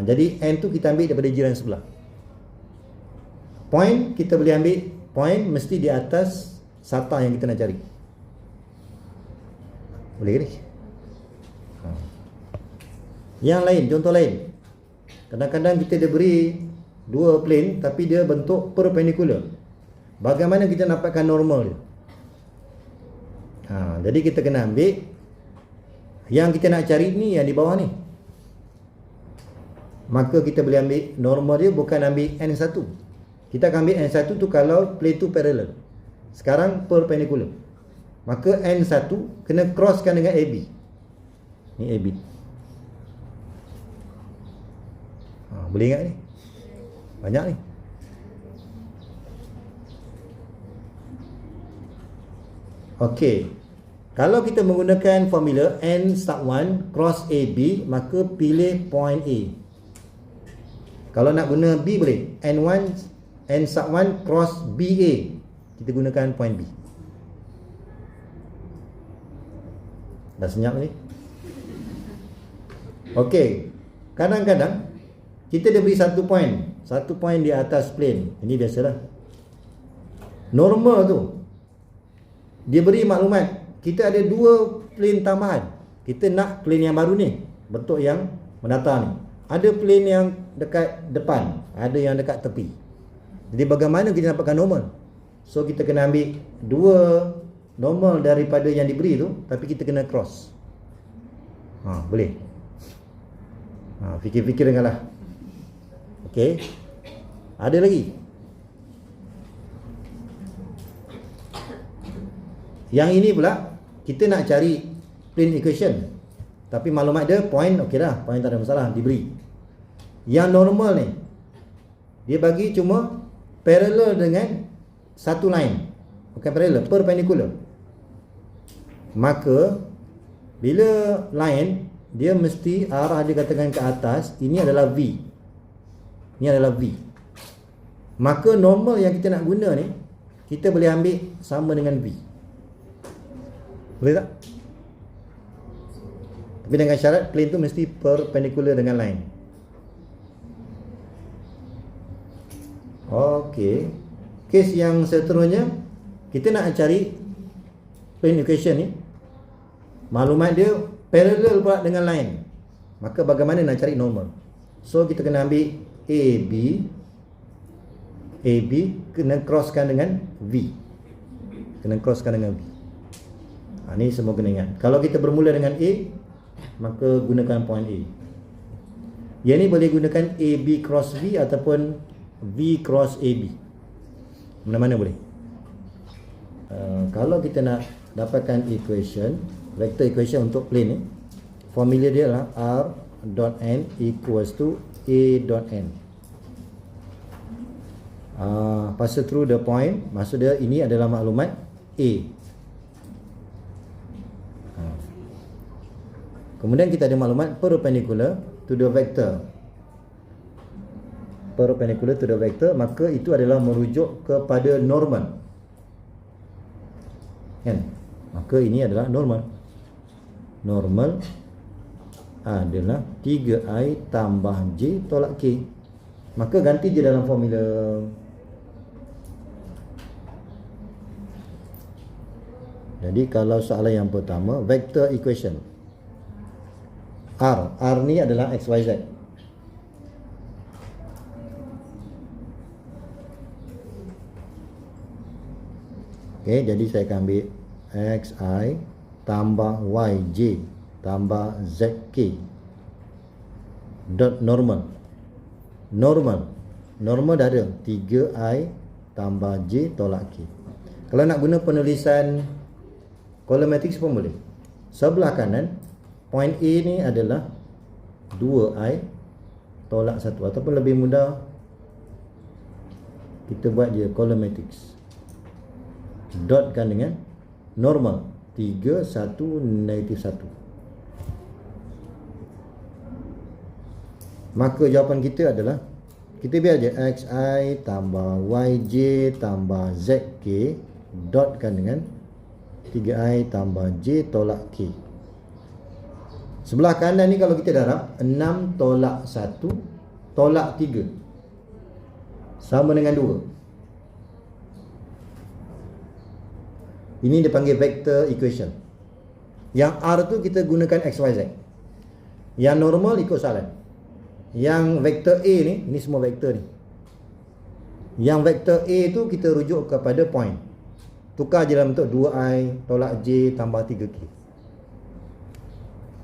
Jadi N tu kita ambil daripada jiran sebelah. Point kita boleh ambil, point mesti di atas sata yang kita nak cari. Boleh ke ni? Yang lain, contoh lain. Kadang-kadang kita diberi dua plane tapi dia bentuk perpendicular. Bagaimana kita dapatkan normal dia? Jadi kita kena ambil yang kita nak cari ni, yang di bawah ni. Maka kita boleh ambil normal dia, bukan ambil N1. Kita akan ambil N1 tu kalau plane tu parallel. Sekarang perpendicular. Maka N1 kena crosskan dengan AB. Ni AB. Boleh ingat ni? Banyak ni. Okey. Kalau kita menggunakan formula N sub 1 cross AB, maka pilih point A. Kalau nak guna B boleh. N sub 1 cross BA. Kita gunakan point B. Dah senyap ni. Okey. Kadang-kadang kita dia beri satu point di atas plane. Ini biasalah. Normal tu, dia beri maklumat kita ada dua plane tambahan. Kita nak plane yang baru ni, bentuk yang mendatar ni. Ada plane yang dekat depan, ada yang dekat tepi. Jadi bagaimana kita dapatkan normal? So kita kena ambil dua normal daripada yang diberi tu, tapi kita kena cross. Boleh. Fikir-fikir dengarlah. Okey. Ada lagi. Yang ini pula kita nak cari plane equation. Tapi maklumat dia point, okey dah, point tak ada masalah, diberi. Yang normal ni, dia bagi cuma parallel dengan satu line. Bukan parallel, perpendicular. Maka bila line, dia mesti arah dia katakan ke atas. Ini adalah V. Ini adalah V. Maka normal yang kita nak guna ni, kita boleh ambil sama dengan V. Boleh tak? Tapi dengan syarat plane tu mesti perpendicular dengan line. Okey. Kes yang seterusnya, kita nak cari plane equation ni. Maklumat dia parallel pula dengan line. Maka bagaimana nak cari normal? So kita kena ambil AB kena crosskan dengan V. Kena crosskan dengan V. Ni semua kena ingat. Kalau kita bermula dengan A, maka gunakan point A. Yang ni boleh gunakan AB cross V ataupun V cross AB. Mana-mana boleh. Kalau kita nak dapatkan equation, vector equation untuk plane ni, formula dia adalah R dot N equals to A dot N. Pass through the point, maksud dia ini adalah maklumat A. Kemudian kita ada maklumat perpendicular to the vector. Perpendicular to the vector, maka itu adalah merujuk kepada normal. Kan? Maka ini adalah normal. Normal adalah 3I tambah J tolak K. Maka ganti je dalam formula. Jadi kalau soalan yang pertama, vector equation R ni adalah XYZ. Okey, jadi saya akan ambil XI tambah YJ tambah ZK dot normal. Normal dah ada 3I tambah J tolak K. Kalau nak guna penulisan column-matrix pun boleh. Sebelah kanan point A ni adalah 2I tolak 1, ataupun lebih mudah kita buat je column-matrix. Dotkan dengan normal 3, 1, negatif 1. Maka jawapan kita adalah, kita biar je XI tambah YJ tambah ZK dotkan dengan 3I tambah J tolak K. Sebelah kanan ni kalau kita darab 6 tolak 1 tolak 3 sama dengan 2. Ini dipanggil vector equation. Yang R tu kita gunakan XYZ. Yang normal ikut soalan. Yang vector A ni, ini semua vector ni. Yang vector A tu kita rujuk kepada point. Tukar je dalam bentuk 2I tolak J tambah 3K.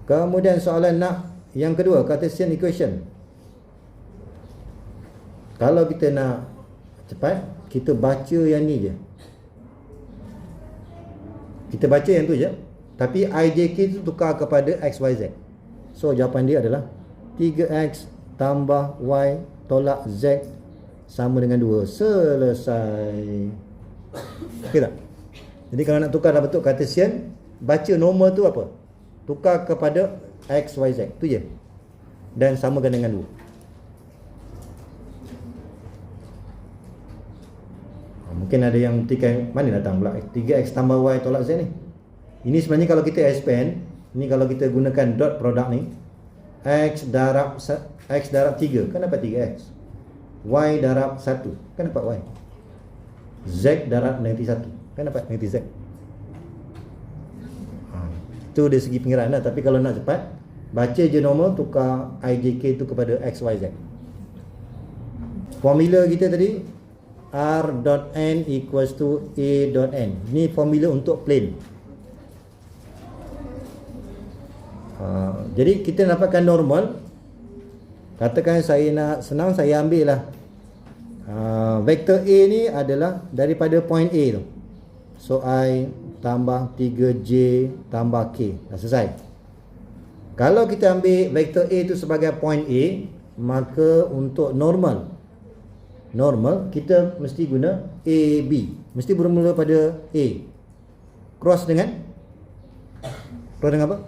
Kemudian soalan nak yang kedua, Cartesian equation. Kalau kita nak cepat, kita baca yang ni je. Kita baca yang tu je. Tapi IJK tu tukar kepada XYZ. So jawapan dia adalah 3X tambah Y tolak Z sama dengan 2. Selesai. Okey tak? Jadi kalau nak tukar dalam bentuk Cartesian, baca normal tu apa? Tukar kepada XYZ. Tu je. Dan samakan dengan 2. Mungkin ada yang petikan, mana datang pula 3X tambah Y tolak Z ni? Ini sebenarnya kalau kita expand, ni kalau kita gunakan dot product ni, X darab 3 kan dapat 3X. Y darab 1 kan dapat Y. Z darab negatif 1 kan dapat negatif Z. Itu dari segi pengiraan lah. Tapi kalau nak cepat, baca je normal, tukar IJK tu kepada XYZ. Formula kita tadi R dot N equals to A dot N. Ni formula untuk plane. Jadi kita dapatkan normal. Katakan saya nak senang, saya ambil lah vector A ni adalah daripada point A tu. So I tambah 3J tambah K. Dah selesai. Kalau kita ambil vector A tu sebagai point A, maka untuk normal kita mesti guna AB. Mesti bermula pada A. Cross dengan apa?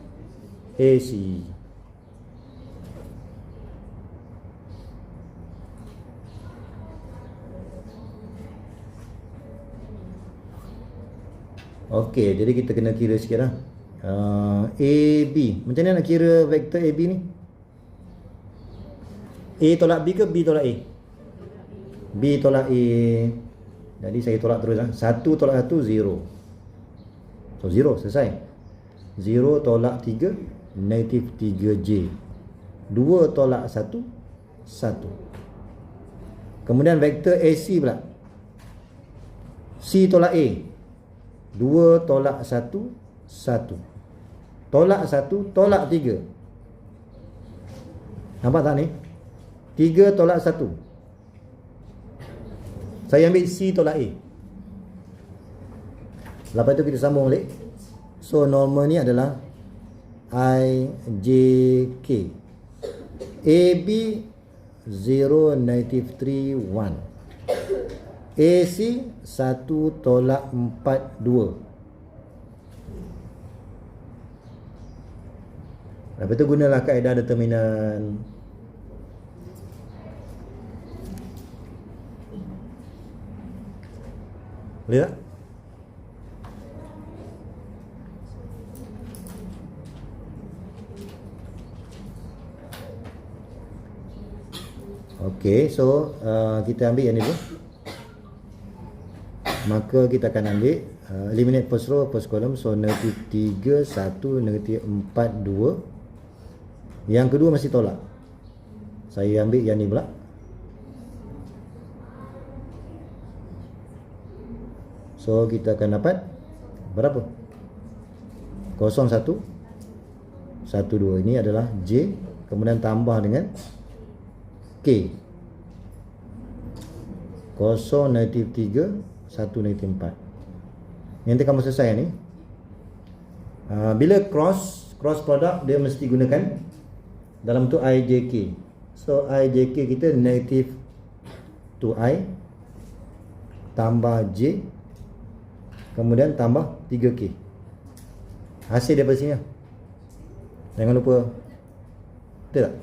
AC. Okey, jadi kita kena kira sikit lah. AB. Macam mana nak kira vektor AB ni? A tolak B ke B tolak A? B tolak A. Jadi saya tolak terus lah. 1 tolak 1, 0. So 0, selesai. 0 tolak 3, negatif 3J. 2 tolak 1, 1. Kemudian vektor AC pula. C tolak A. 2 tolak 1, 1. Tolak 1, tolak 3. Nampak tak ni? 3 tolak 1. Saya ambil C tolak A. Lepas tu kita sambung balik. So normal ni adalah IJK. AB 0, negatif 3, 1. AC 1 tolak 4, 2. Lepas tu gunalah kaedah determinan. Boleh tak? Okey, so kita ambil yang ni dulu. Maka kita akan ambil eliminate first row, first column. So negatif 3, 1, negatif 4, 2. Yang kedua masih tolak. Saya ambil yang ni pula. So kita akan dapat berapa? 0, 1, 1, 2. Ini adalah J. Kemudian tambah dengan K. 0, negatif 3, 1, negatif 4. Nanti kamu selesai ni. Bila cross product, dia mesti gunakan dalam tu IJK. So IJK kita negatif 2I tambah J, kemudian tambah 3K. Hasil daripada sini lah. Jangan lupa. Betul tak?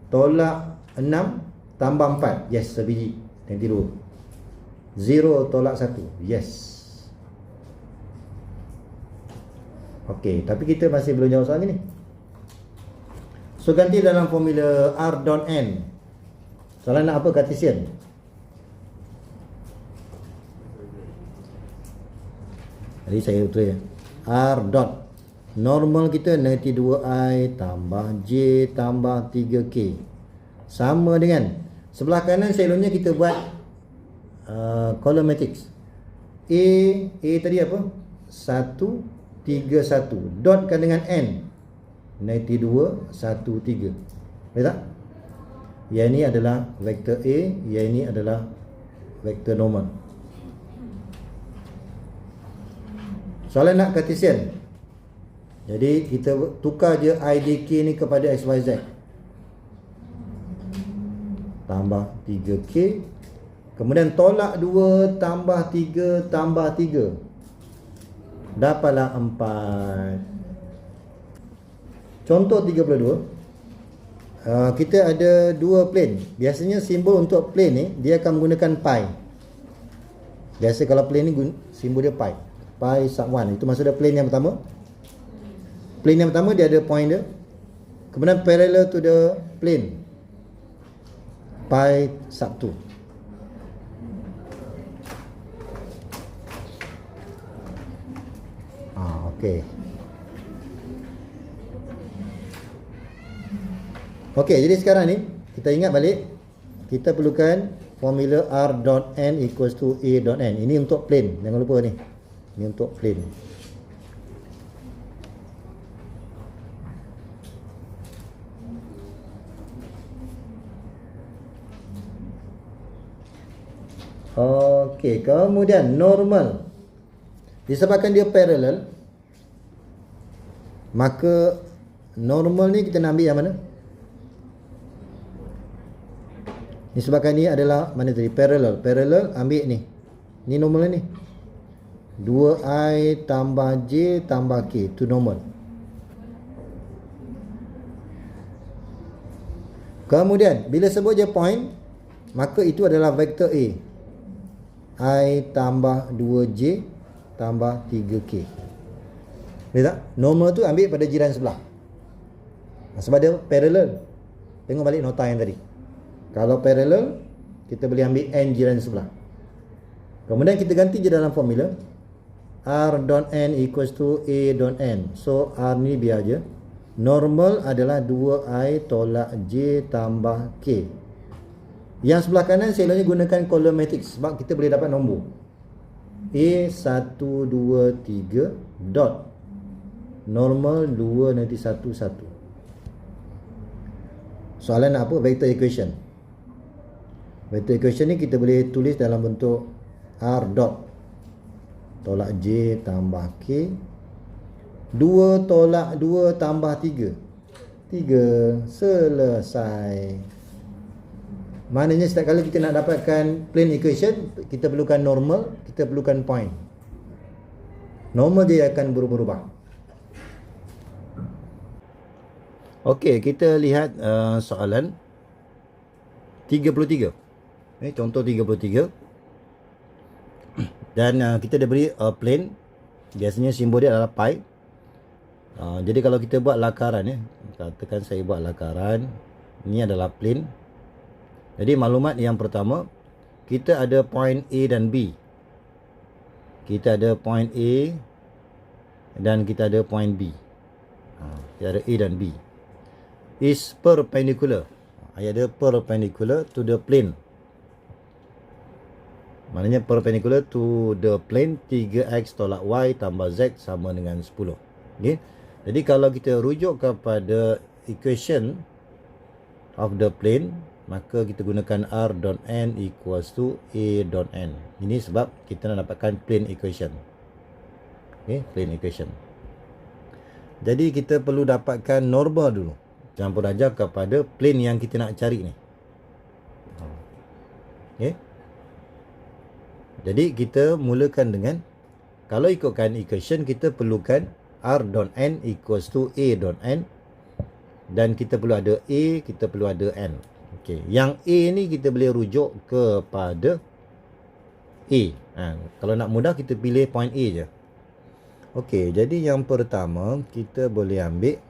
Tolak 6 tambah 4. Yes, sebiji. Nanti 2. 0 tolak 1. Yes. Okey, tapi kita masih belum jawab soalan ni. So ganti dalam formula R dot N. Soalan nak apa? Cartesian. Jadi saya tulis R dot. Normal kita negatif 2I tambah J tambah 3K. Sama dengan sebelah kanan selalunya kita buat column matrix. A tadi apa? 1, 3, 1. Dotkan dengan N. Negatif 2, 1, 3. Boleh tak? Yang ini adalah vektor A. Yang ini adalah vektor normal. Soalan nak Cartesian. Jadi kita tukar je IJK ni kepada XYZ. Tambah 3K. Kemudian tolak 2 tambah 3 tambah 3. Dapatlah 4. Contoh 32. Kita ada dua plane. Biasanya simbol untuk plane ni dia akan menggunakan pi. Biasa kalau plane ni simbol dia pi. Pi sub 1. Itu maksud dia plane yang pertama. Plane yang pertama dia ada point dia. Kemudian parallel to the plane. Pi sub 2. Okey. Okey, jadi sekarang ni kita ingat balik, kita perlukan formula R dot N equals to A dot N. Ini untuk plane, jangan lupa ni. Ini untuk plane. Okey, kemudian normal. Disebabkan dia parallel, maka normal ni kita nak ambil yang mana? Disebabkan ni adalah mana tadi? Parallel. Parallel ambil ni. Ni normal ni. 2I tambah J tambah K. Itu normal. Kemudian bila sebut je point, maka itu adalah vektor A. I tambah 2J tambah 3K. Boleh tak? Normal tu ambil pada jiran sebelah. Sebab dia parallel. Tengok balik nota yang tadi. Kalau parallel, kita boleh ambil n jiran sebelah. Kemudian kita ganti je dalam formula. R dot n equals to A dot n. So R ni biar je. Normal adalah 2I tolak J tambah K. Yang sebelah kanan selalunya gunakan column matrix sebab kita boleh dapat nombor. A1, 2, 3 dot normal 2 nanti 1, 1. Soalan apa? Vector equation. Vector equation ni kita boleh tulis dalam bentuk R dot tolak J tambah K. 2 tolak 2 tambah 3. 3. Selesai. Maknanya setiap kali kita nak dapatkan plane equation, kita perlukan normal, kita perlukan point. Normal dia akan berubah. Okey, kita lihat soalan 33. Contoh 33. Dan kita diberi plane. Biasanya simbol dia adalah pi. Jadi kalau kita buat lakaran, katakan saya buat lakaran, ini adalah plane. Jadi maklumat yang pertama, kita ada point A dan B. Kita ada point A dan kita ada point B. Kita ada A dan B. Is perpendicular. Ayat dia perpendicular to the plane. Maknanya perpendicular to the plane 3x tolak y tambah z sama dengan 10. Okay? Jadi kalau kita rujuk kepada equation of the plane, maka kita gunakan R dot n equals to A dot n. Ini sebab kita nak dapatkan plane equation. Okay, plane equation. Jadi kita perlu dapatkan normal dulu. Campur ajar kepada plane yang kita nak cari ni. Okay. Jadi kita mulakan dengan, kalau ikutkan equation, kita perlukan R dot n equals to A dot n. Dan kita perlu ada A, kita perlu ada n. Okay. Yang A ni kita boleh rujuk kepada A. Kalau nak mudah, kita pilih point A je. Okey, jadi yang pertama kita boleh ambil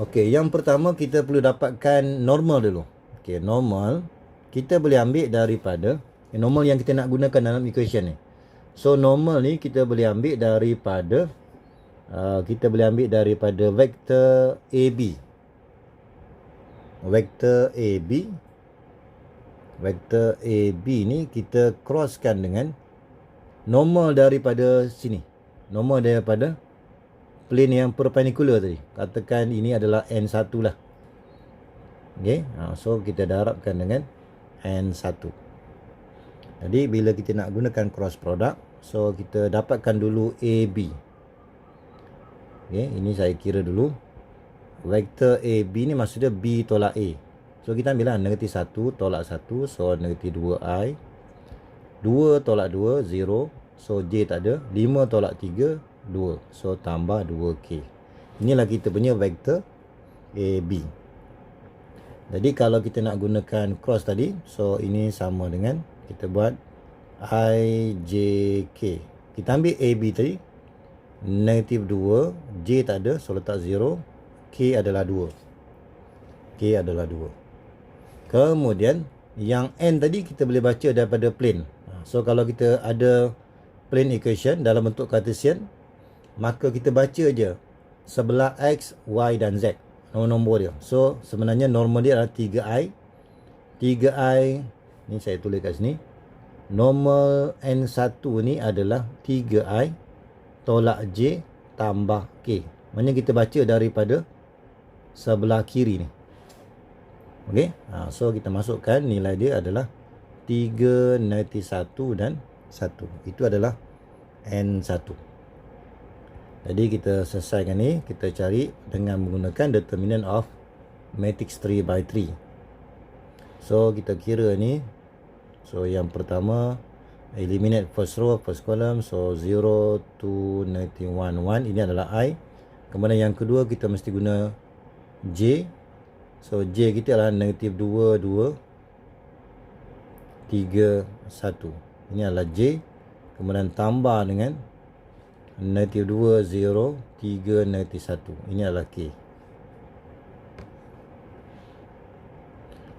okey, yang pertama kita perlu dapatkan normal dulu. Okey, normal kita boleh ambil daripada normal yang kita nak gunakan dalam equation ni. So normal ni kita boleh ambil daripada vektor AB. Vektor AB. Vektor AB ni kita crosskan dengan normal daripada sini. Normal daripada plane yang perpendicular tadi. Katakan ini adalah N1 lah. Okay. So kita darabkan dengan N1. Jadi bila kita nak gunakan cross product, so kita dapatkan dulu AB. Okay. Ini saya kira dulu. Vektor AB ni maksudnya B tolak A. So kita ambil lah negatif 1 tolak 1. So negatif 2I. 2 tolak 2, 0. So J tak ada. 5 tolak 3, 2. So tambah 2K. Inilah kita punya vektor AB. Jadi kalau kita nak gunakan cross tadi, so ini sama dengan kita buat IJK. Kita ambil AB tadi, negatif 2, J tak ada, so letak 0. K adalah 2. K adalah 2. Kemudian yang N tadi kita boleh baca daripada plane. So kalau kita ada plane equation dalam bentuk Cartesian, maka kita baca je sebelah X, Y dan Z, nombor-nombor dia. So sebenarnya normal dia adalah 3I. 3I ni saya tulis kat sini. Normal N1 ni adalah 3I tolak J tambah K. Maksudnya kita baca daripada sebelah kiri ni. Okey. So kita masukkan nilai dia adalah 3 negatif 1 dan 1. Itu adalah N1. Jadi kita selesaikan ni, kita cari dengan menggunakan determinant of matrix 3 by 3. So kita kira ni. So yang pertama Eliminate first row, first column. So 0, 2, negative 1, 1. Ini adalah I. Kemudian yang kedua kita mesti guna J. So J kita adalah negative 2, 2, 3, 1. Ini adalah J. Kemudian tambah dengan negative 2, 0, 3, negative 1. Ini adalah K.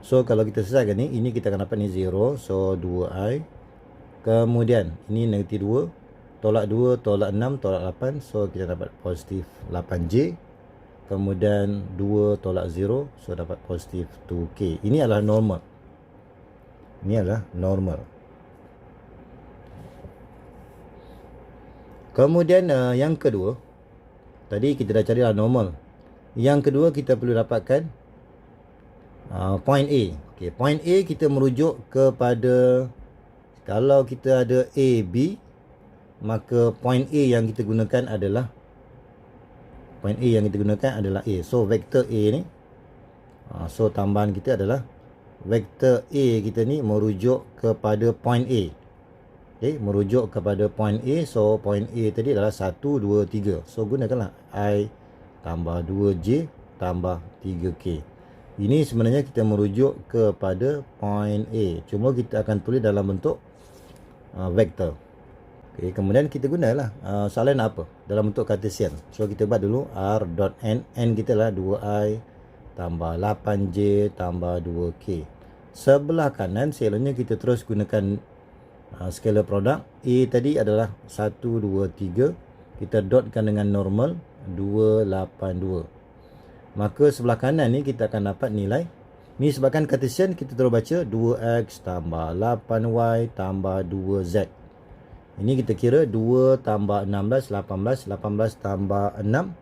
So kalau kita selesaikan ni, ini kita akan dapat ni 0. So 2I. Kemudian ini negatif 2, tolak 2, tolak 6, tolak 8. So kita dapat positif 8J. Kemudian 2 tolak 0, so dapat positif 2K. Ini adalah normal. Ini adalah normal. Kemudian yang kedua, tadi kita dah carilah normal. Yang kedua kita perlu dapatkan point A. Okay, point A kita merujuk kepada, kalau kita ada A, B, maka point A yang kita gunakan adalah A. So vektor A ni, so tambahan kita adalah vektor A kita ni merujuk kepada point A. Okay, merujuk kepada point A. So point A tadi adalah 1, 2, 3. So gunakanlah I tambah 2J tambah 3K. Ini sebenarnya kita merujuk kepada point A. Cuma kita akan tulis dalam bentuk vektor. Okay, kemudian kita gunalah soalan apa? Dalam bentuk Cartesian. So kita buat dulu R dot N. N kita lah 2I tambah 8J tambah 2K. Sebelah kanan selanya kita terus gunakan scalar produk. A tadi adalah 1, 2, 3. Kita dotkan dengan normal 282. Maka sebelah kanan ni kita akan dapat nilai. Ni sebabkan Cartesian kita terus baca 2X tambah 8Y tambah 2Z. Ini kita kira 2 tambah 16, 18. 18 tambah 6,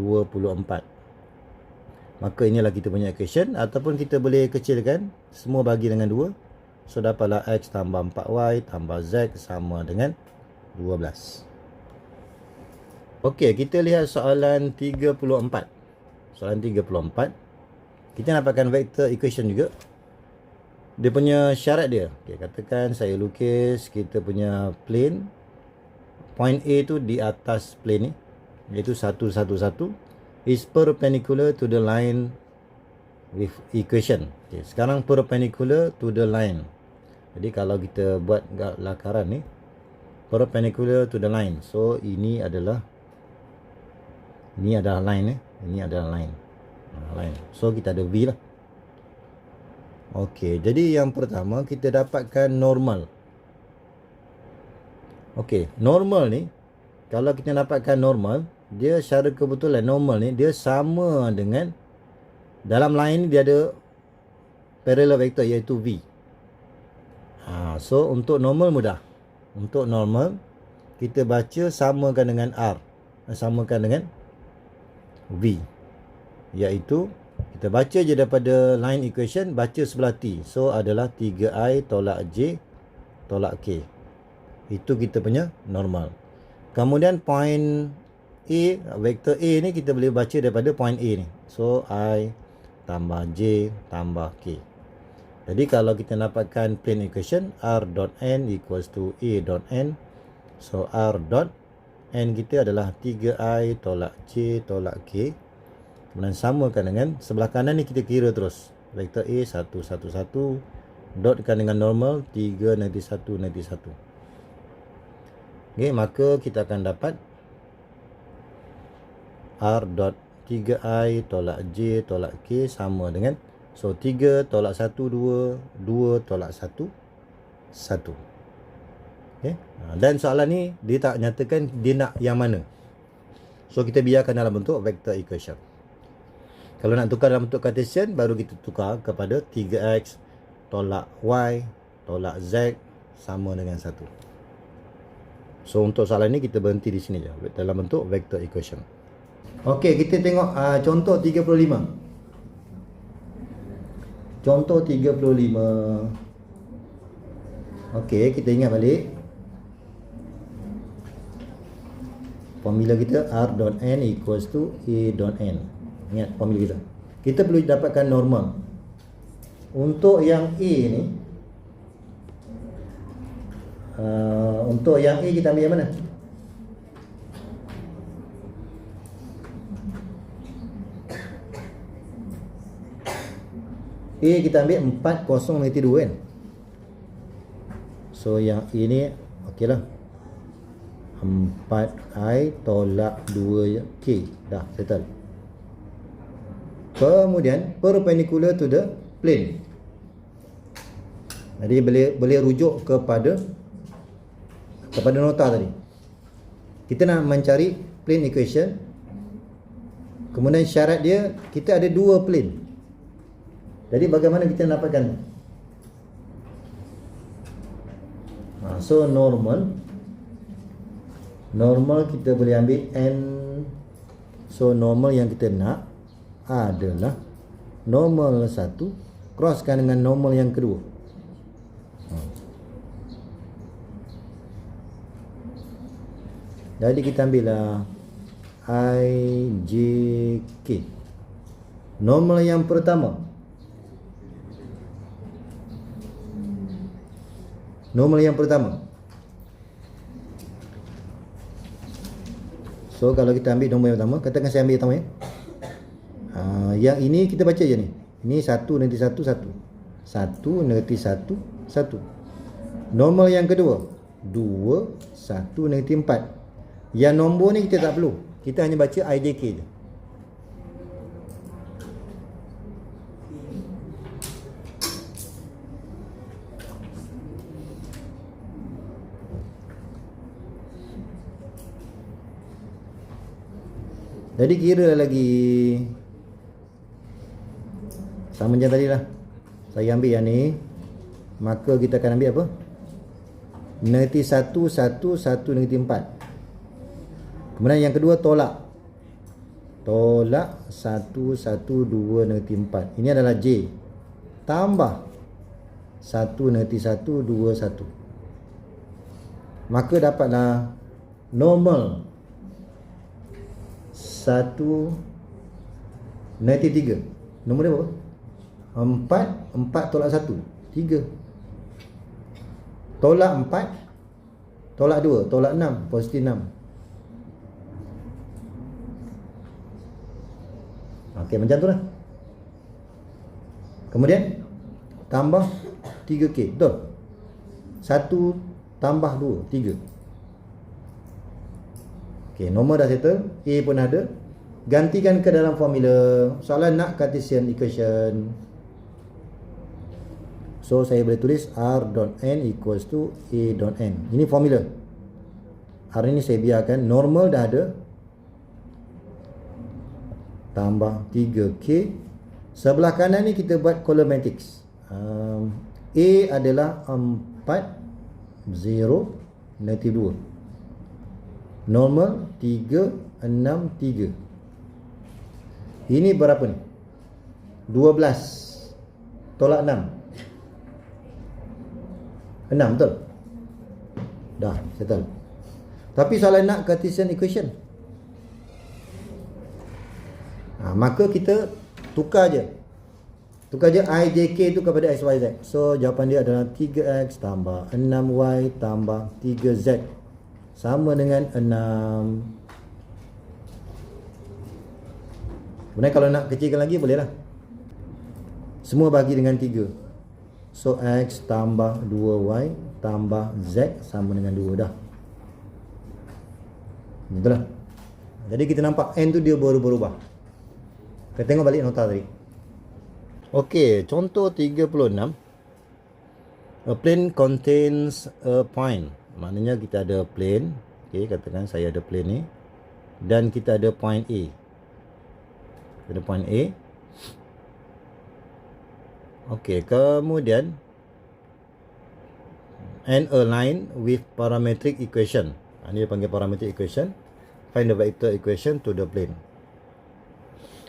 24. Maka inilah kita punya equation. Ataupun kita boleh kecilkan, semua bagi dengan 2. So dapatlah X tambah 4Y tambah Z sama dengan 12. Okey, kita lihat soalan 34. Soalan 34. Kita dapatkan vector equation juga. Dia punya syarat dia. Okay, katakan saya lukis kita punya plane. Point A tu di atas plane ni, iaitu 1, 1, 1. Is perpendicular to the line with equation. Okay, sekarang perpendicular to the line. Jadi kalau kita buat lakaran ni, perpendicular to the line. So ini adalah line ni. Ini adalah line. So kita ada V lah. Okey, jadi yang pertama kita dapatkan normal. Okey, normal ni, kalau kita dapatkan normal, dia secara kebetulan normal ni dia sama dengan, dalam line ni dia ada parallel vector iaitu V. So untuk normal mudah. Untuk normal kita baca samakan dengan R, samakan dengan V, iaitu kita baca je daripada line equation, baca sebelah T. So adalah 3I tolak J tolak K. Itu kita punya normal. Kemudian point A, vektor A ni kita boleh baca daripada point A ni. So I tambah J tambah K. Jadi kalau kita dapatkan plane equation, R dot N equals to A dot N. So R dot N kita adalah 3I tolak J tolak K. Kemudian samakan dengan sebelah kanan ni, kita kira terus. Vektor A 1, 1, 1. Dotkan dengan normal 3, negatif 1, negatif 1. Okay, maka kita akan dapat R dot 3I tolak J tolak K sama dengan, so 3 tolak 1, 2. 2 tolak 1, 1. Okay. Dan soalan ni dia tak nyatakan dia nak yang mana. So kita biarkan dalam bentuk vector equation. Kalau nak tukar dalam bentuk Cartesian, baru kita tukar kepada 3X tolak Y tolak Z sama dengan 1. So untuk soalan ni kita berhenti di sini je, dalam bentuk vector equation. Okey, kita tengok contoh 35. Contoh 35. Okey, kita ingat balik formula kita, R dot N equals to A dot N. Ingat formula kita. Kita perlu dapatkan normal. Untuk yang A ni, Untuk yang A kita ambil yang mana? A kita ambil 40-2 kan. So yang A ni okey lah, 4I tolak 2K. Dah settle. Kemudian perpendicular to the plane. Jadi boleh rujuk kepada nota tadi. Kita nak mencari plane equation. Kemudian syarat dia kita ada dua plane. Jadi bagaimana kita dapatkan? So normal kita boleh ambil n. So normal yang kita nak adalah normal 1 crosskan dengan normal yang kedua. Jadi kita ambillah IJK. Normal yang pertama, so kalau kita ambil normal yang pertama, katakan saya ambil yang pertama ya. Yang ini kita baca je ni. Ini 1 negati 1 1. 1 negati 1 1. Normal yang kedua 2 1 negati 4. Yang nombor ni kita tak perlu. Kita hanya baca IJK je. Jadi kira lagi sama macam tadi lah. Saya ambil yang ni, maka kita akan ambil apa? Negati 1 1 1 negati 4. Kemudian yang kedua tolak 1 1 2 negati 4. Ini adalah J. Tambah 1 negati 1 2 1. Maka dapatlah normal 1 negati 3. Nombor dia berapa? 4 tolak 1 3. Tolak 4 tolak 2 tolak 6 positif 6. Okey, macam tu lah. Kemudian tambah 3K. Betul? 1 tambah 2 3. Okey, nombor dah settle, A pun ada. Gantikan ke dalam formula. Soalan nak Cartesian equation. So saya boleh tulis R.n equals to A.n. Ini formula. R ini saya biarkan. Normal dah ada. Tambah 3K. Sebelah kanan ni kita buat column-matrix. A adalah 4 0 negatif 2. Normal 3 6 3. Ini berapa ni? 12 tolak 6. 6 betul? Dah settle. Tapi soalan nak Cartesian equation. Maka kita tukar je IJK tu kepada XYZ. So jawapan dia adalah 3X tambah 6Y tambah 3Z sama dengan 6. Kemudian kalau nak kecilkan lagi boleh lah. Semua bagi dengan 3. So X tambah 2Y tambah Z sama dengan 2 dah. Betul lah. Jadi kita nampak N tu dia berubah. Kita tengok balik nota tadi. Okey, contoh 36. A plane contains a point. Maknanya kita ada plane. Okey, katakan saya ada plane ni. Dan kita ada point A. Kita ada point A. Okey, kemudian and a line with parametric equation. Ini dia panggil parametric equation. Find the vector equation to the plane.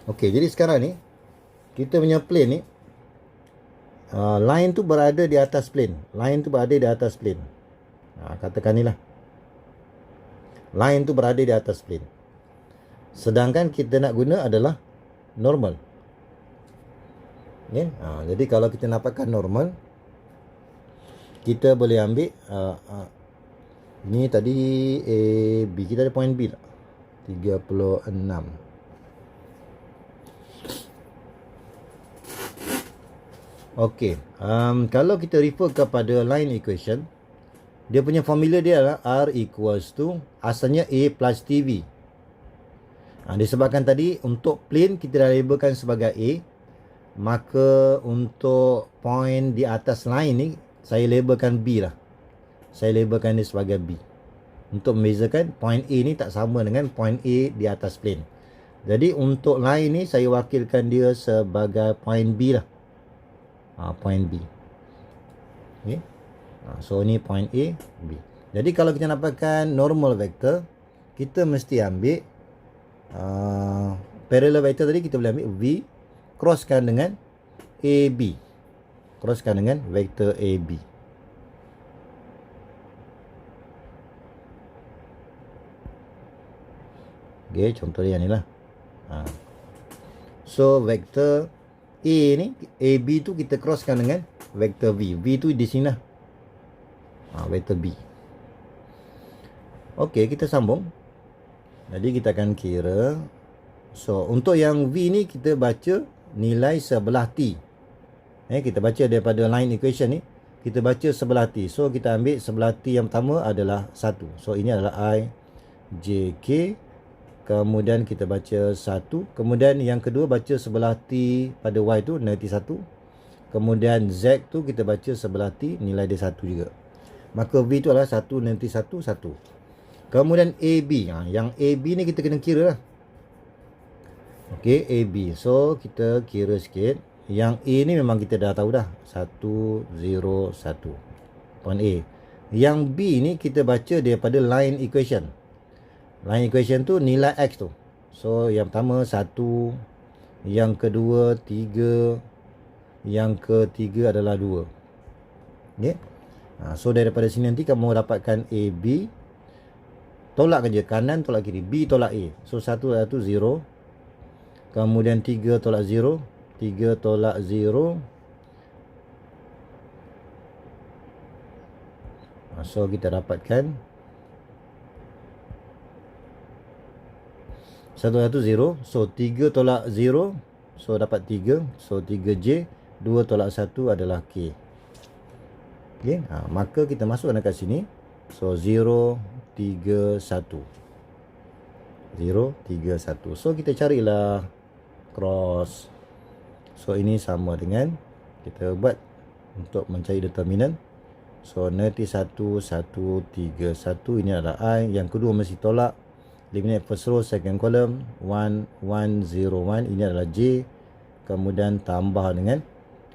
Okey, jadi sekarang ni kita punya plane ni line tu berada di atas plane. Katakan ni lah. Line tu berada di atas plane. Sedangkan kita nak guna adalah normal. Okay? Jadi kalau kita dapatkan normal, kita boleh ambil ni tadi A, B, kita ada point B tak? 36. Okey, kalau kita refer kepada line equation, dia punya formula dia adalah R equals to, asalnya A plus TV. Disebabkan tadi untuk plane kita dah labelkan sebagai A, maka untuk point di atas line ni saya labelkan B lah. Saya labelkan dia sebagai B, untuk membezakan point A ni tak sama dengan point A di atas plane. Jadi untuk line ni saya wakilkan dia sebagai point B lah. Point B. Okay. So ni point A, B. Jadi kalau kita nak dapatkan normal vector, kita mesti ambil parallel vector tadi, kita boleh ambil V, crosskan dengan AB. Crosskan dengan vector AB. Okay, contoh dia ni lah. So vector A ni, AB tu kita crosskan dengan vector V. V tu di sini lah. Vector B. Okey, kita sambung. Jadi kita akan kira. So untuk yang V ni kita baca nilai sebelah T. Kita baca daripada line equation ni, kita baca sebelah T. So kita ambil sebelah T yang pertama adalah 1. So ini adalah I, J, K. Kemudian kita baca 1. Kemudian yang kedua baca sebelah T pada Y tu negatif 1. Kemudian Z tu kita baca sebelah T, nilai dia 1 juga. Maka V tu adalah 1 negatif 1, 1. Kemudian AB. Yang AB ni kita kena kira lah. Okey, AB. So kita kira sikit. Yang A ni memang kita dah tahu dah. 1, 0, 1. Point A. Yang B ni kita baca daripada line equation. Line equation tu nilai X tu. So yang pertama 1, yang kedua 3, yang ketiga adalah 2. Okay. So daripada sini nanti kamu dapatkan AB. Tolak je kanan, tolak kiri. B tolak A. So 1 adalah 0. Kemudian 3 tolak 0. 3 tolak 0. So kita dapatkan 1 adalah 0. So 3 tolak 0. So dapat 3. So 3J. 2 tolak 1 adalah K. Okay. Maka kita masukkan dekat sini. So 0, 3, 1. 0, 3, 1. So kita carilah cross. So ini sama dengan kita buat untuk mencari determinant. So negatif 1, 1, 3, 1. Ini adalah I. Yang kedua mesti tolak. Eliminate first row, second column. 1, 1, 0, 1. Ini adalah J. Kemudian tambah dengan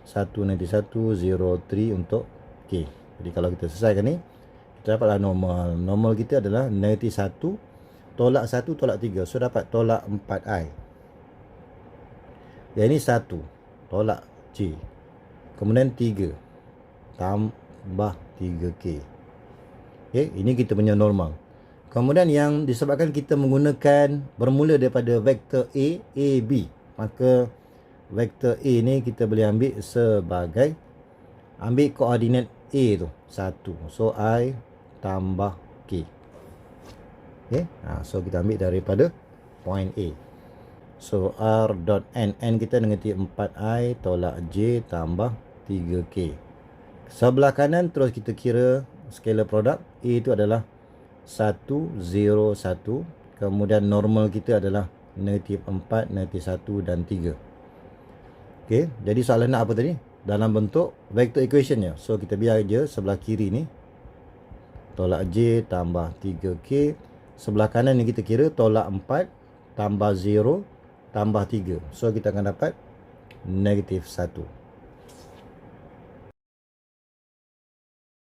1 negatif 1, 0, 3 untuk K. Jadi kalau kita selesaikan ni, kita dapatlah normal. Normal kita adalah negatif 1 tolak 1 tolak 3. So dapat tolak 4I. Yang ini 1 tolak J. Kemudian 3 tambah 3K. Okay, ini kita punya normal. Kemudian yang disebabkan kita menggunakan bermula daripada vektor A, A, B, maka vektor A ni kita boleh ambil sebagai, ambil koordinat A tu 1. So I tambah K. Okay. So kita ambil daripada point A. So R dot N. N kita negatif 4I tolak J tambah 3K. Sebelah kanan terus kita kira scalar product. A itu adalah 1, 0, 1. Kemudian normal kita adalah negatif 4, negatif 1 dan 3. Okay. Jadi soalan nak apa tadi? Dalam bentuk vector equation nya. So kita biar je sebelah kiri ni tolak J tambah 3K. Sebelah kanan ni kita kira tolak 4 tambah 0 tambah 3. So kita akan dapat negatif 1.